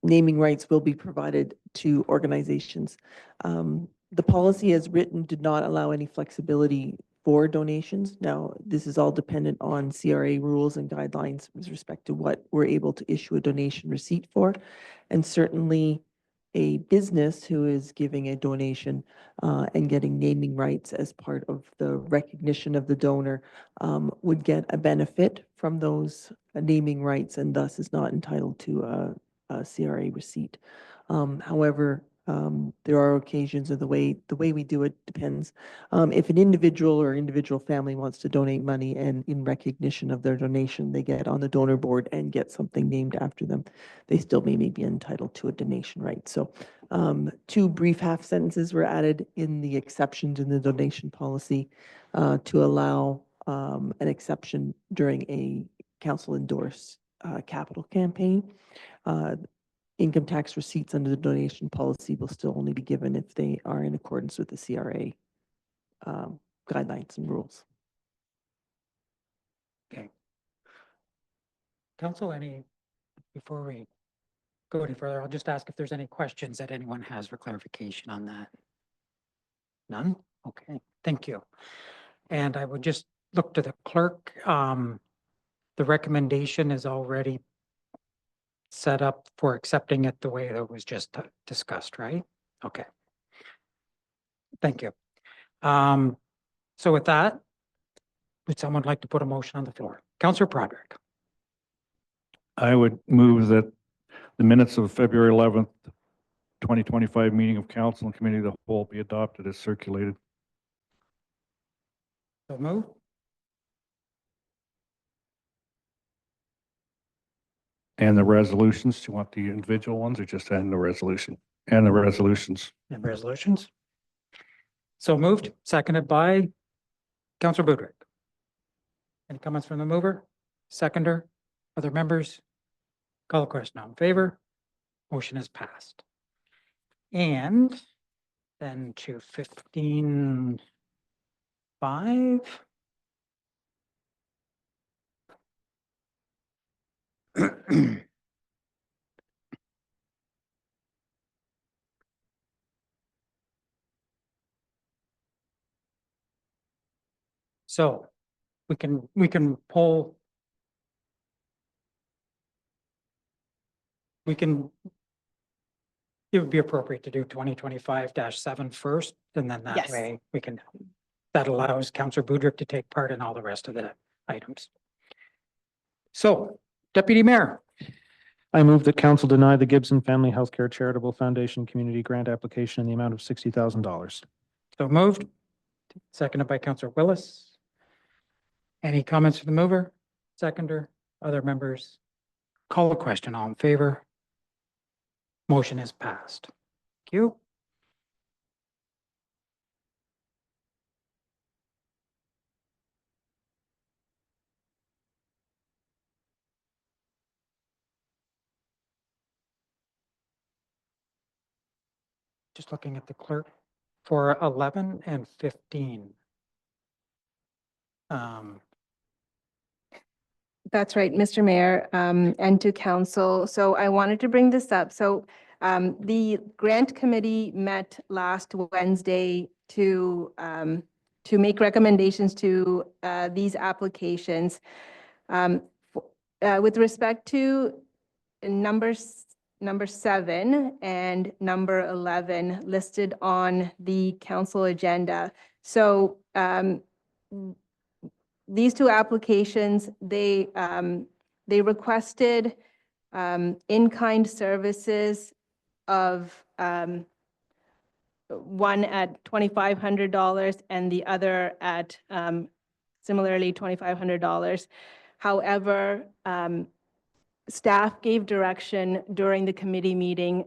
naming rights will be provided to organizations. The policy as written did not allow any flexibility for donations. Now, this is all dependent on CRA rules and guidelines with respect to what we're able to issue a donation receipt for. And certainly a business who is giving a donation and getting naming rights as part of the recognition of the donor would get a benefit from those naming rights and thus is not entitled to a CRA receipt. However, there are occasions of the way we do it depends. If an individual or individual family wants to donate money and in recognition of their donation, they get on the donor board and get something named after them, they still may be entitled to a donation right. So 2 brief half sentences were added in the exceptions in the donation policy to allow an exception during a council endorsed capital campaign. Income tax receipts under the donation policy will still only be given if they are in accordance with the CRA guidelines and rules. Okay. Council, before we go any further, I'll just ask if there's any questions that anyone has for clarification on that. None? Okay, thank you. And I would just look to the clerk. The recommendation is already set up for accepting it the way that was just discussed, right? Okay. Thank you. So with that, would someone like to put a motion on the floor? Councillor Broderick. I would move that the minutes of February 11th, 2025 meeting of council and committee of the whole be adopted as circulated. So move. And the resolutions, do you want the individual ones or just add the resolution? And the resolutions. And resolutions. So moved, seconded by Councillor Buderick. Any comments from the mover? Seconder? Other members? Call the question. All in favor? Motion is passed. And then to 15. So we can pull. It would be appropriate to do 2025-7 first, and then that Yes. way that allows Counselor Boudreaux to take part in all the rest of the items. So, Deputy Mayor, I move that council deny the Gibson Family Healthcare Charitable Foundation Community Grant application in the amount of $60,000. so moved. Seconded by Counselor Willis. Any comments from the mover? Seconder? Other members? Call a question. All in favor? Motion is passed. Thank you. Just looking at the clerk for 11 and 15. That's right, Mr. Mayor, and to council. So I wanted to bring this up. So the grant committee met last Wednesday to make recommendations to these applications. With respect to number 7 and number 11 listed on the council agenda. So these two applications, they requested in-kind services of one at $2,500 and the other at similarly $2,500. However, staff gave direction during the committee meeting.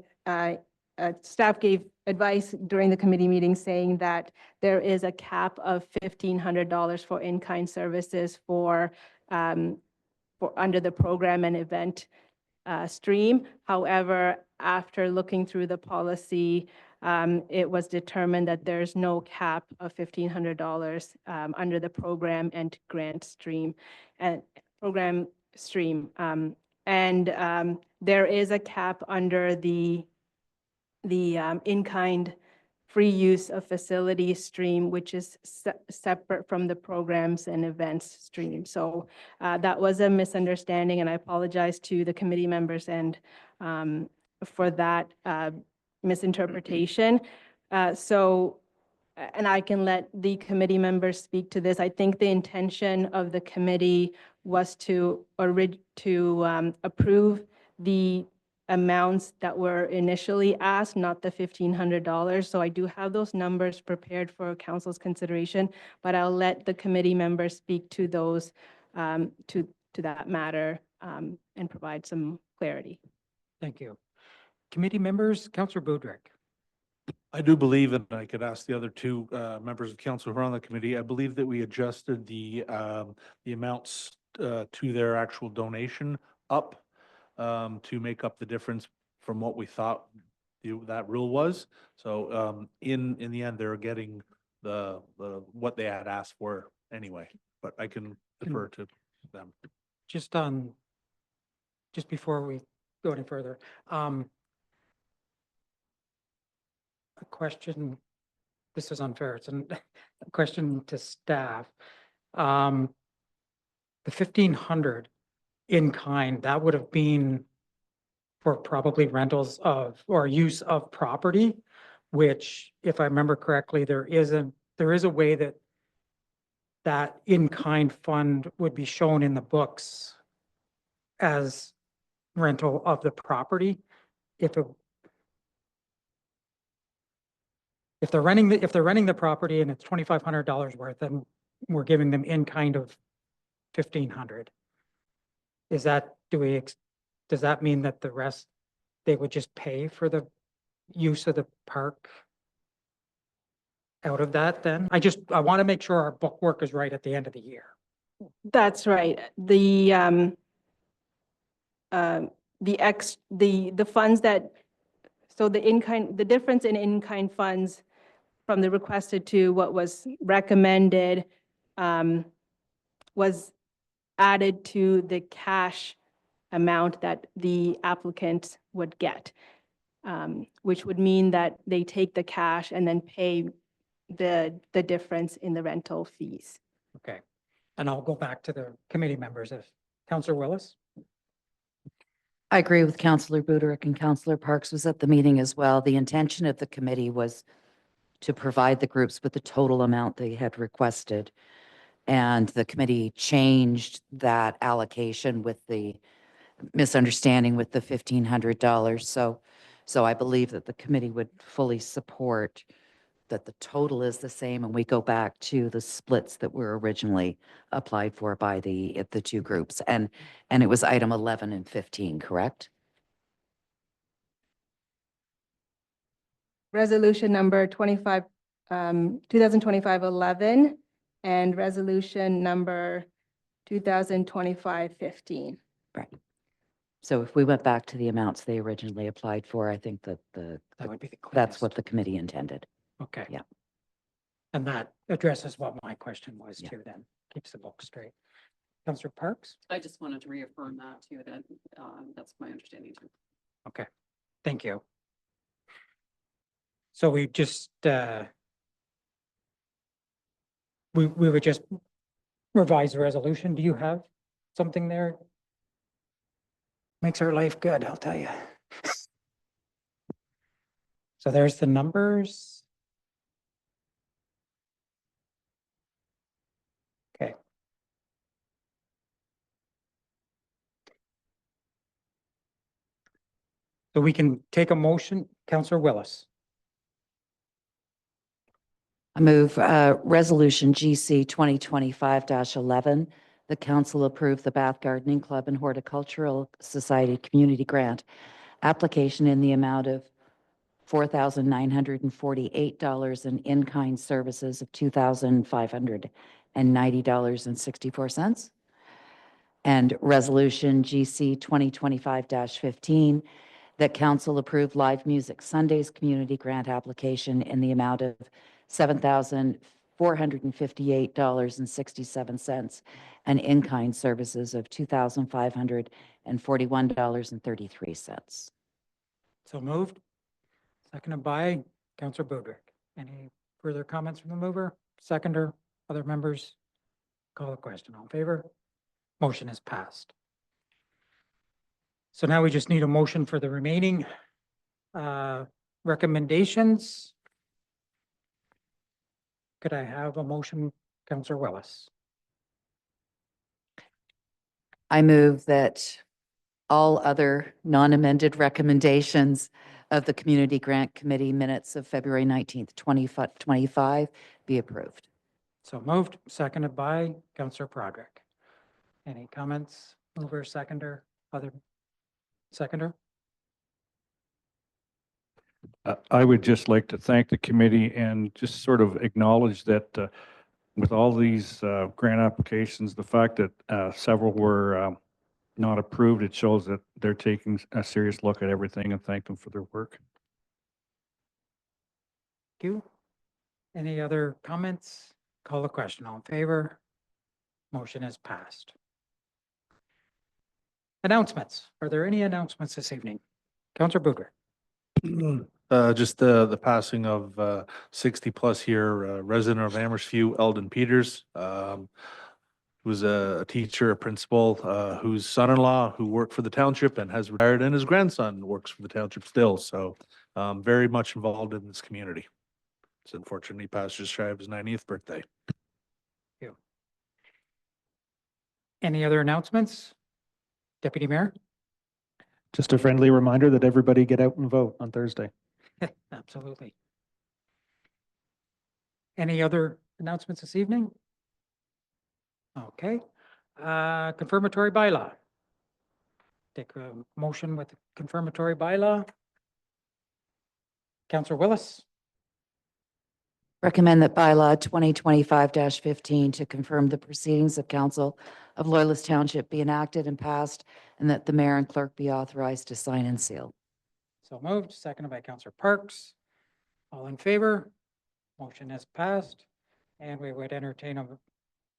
Staff gave advice during the committee meeting saying that there is a cap of $1,500 for in-kind services for under the program and event stream. However, after looking through the policy, it was determined that there's no cap of $1,500 under the program and grant stream and program stream. There is a cap under the in-kind free use of facility stream, which is separate from the programs and events stream. So that was a misunderstanding, and I apologize to the committee members and for that misinterpretation. And I can let the committee members speak to this. I think the intention of the committee was to approve the amounts that were initially asked, not the $1,500. So I do have those numbers prepared for council's consideration, but I'll let the committee members speak to those, to that matter, and provide some clarity. Thank you. Committee members, Councillor Boudreaux. I do believe, and I could ask the other two members of council who are on the committee, I believe that we adjusted the amounts to their actual donation up to make up the difference from what we thought that rule was. So in the end, they're getting the what they had asked for anyway, but I can defer to them. Just before we go any further, a question, this is unfair, it's a question to staff. The 1,500 in kind, that would have been for probably rentals of, or use of property, which, if I remember correctly, there is a way that in-kind fund would be shown in the books as rental of the property. If they're renting the property and it's $2,500 worth, then we're giving them in kind of 1,500. Does that mean that the rest, they would just pay for the use of the park out of that then? I want to make sure our bookwork is right at the end of the year. That's right. The funds that, so the in-kind, the difference in in-kind funds from the requested to what was recommended was added to the cash amount that the applicant would get, which would mean that they take the cash and then pay the difference in the rental fees. Okay. And I'll go back to the committee members. If Councillor Willis? I agree with Councillor Buderick, and Councillor Parks was at the meeting as well. The intention of the committee was to provide the groups with the total amount they had requested. And the committee changed that allocation with the misunderstanding with the $1,500. So I believe that the committee would fully support that the total is the same, and we go back to the splits that were originally applied for by the two groups. And it was item 11 and 15, correct? Resolution number 2025-11 and resolution number 2025-15. Right. So if we went back to the amounts they originally applied for, I think that That would be the that's what cleanest. the committee intended. Okay. Yeah. And that addresses what my question was Yeah. too, then, keeps the book straight. Councillor Parks? I just wanted to reaffirm that too, that that's my understanding too. Okay, thank you. So we just, we would just revise the resolution. Do you have something there? Makes our life good, I'll tell you. So there's the numbers. Okay. So we can take a motion, Councillor Willis. I move Resolution GC 2025-11. The council approve the Bath Gardening Club and Horticultural Society Community Grant application in the amount of $4,948 and in-kind services of $2,590.64. And Resolution GC 2025-15, that council approved live music Sundays community grant application in the amount of $7,458.67 and in-kind services of $2,541.33. So moved. Seconded by Councillor Budrick. Any further comments from the mover? Seconder, other members? Call the question. All in favor? Motion is passed. So now we just need a motion for the remaining recommendations. Could I have a motion, Councillor Willis? I move that all other non-amended recommendations of the Community Grant Committee minutes of February 19th, 2025 be approved. So moved, seconded by Councillor Broderick. Any comments? Mover, seconder, other seconder? I would just like to thank the committee and just sort of acknowledge that with all these grant applications, the fact that several were not approved, it shows that they're taking a serious look at everything, and thank them for their work. Thank you. Any other comments? Call the question. All in favor? Motion is passed. Announcements. Are there any announcements this evening? Councillor Booger. Just the passing of 60-plus year resident of Amherstview, Eldon Peters. Who was a teacher, a principal, whose son-in-law who worked for the township and has retired, and his grandson works for the township still. So very much involved in this community. It's unfortunately passed just shy of his 90th birthday. Thank you. Any other announcements? Deputy Mayor? Just a friendly reminder that everybody get out and vote on Thursday. Absolutely. Any other announcements this evening? Okay. Confirmatory bylaw. Take a motion with the confirmatory bylaw. Councillor Willis. Recommend that bylaw 2025-15 to confirm the proceedings of council of Loyalist Township be enacted and passed, and that the mayor and clerk be authorized to sign and seal. So moved, seconded by Councillor Parks. All in favor? Motion is passed, and we would entertain a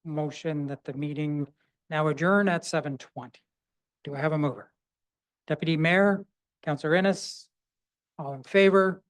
motion that the meeting now adjourn at 7:20. Do I have a mover? Deputy Mayor, Councillor Innes, all in favor?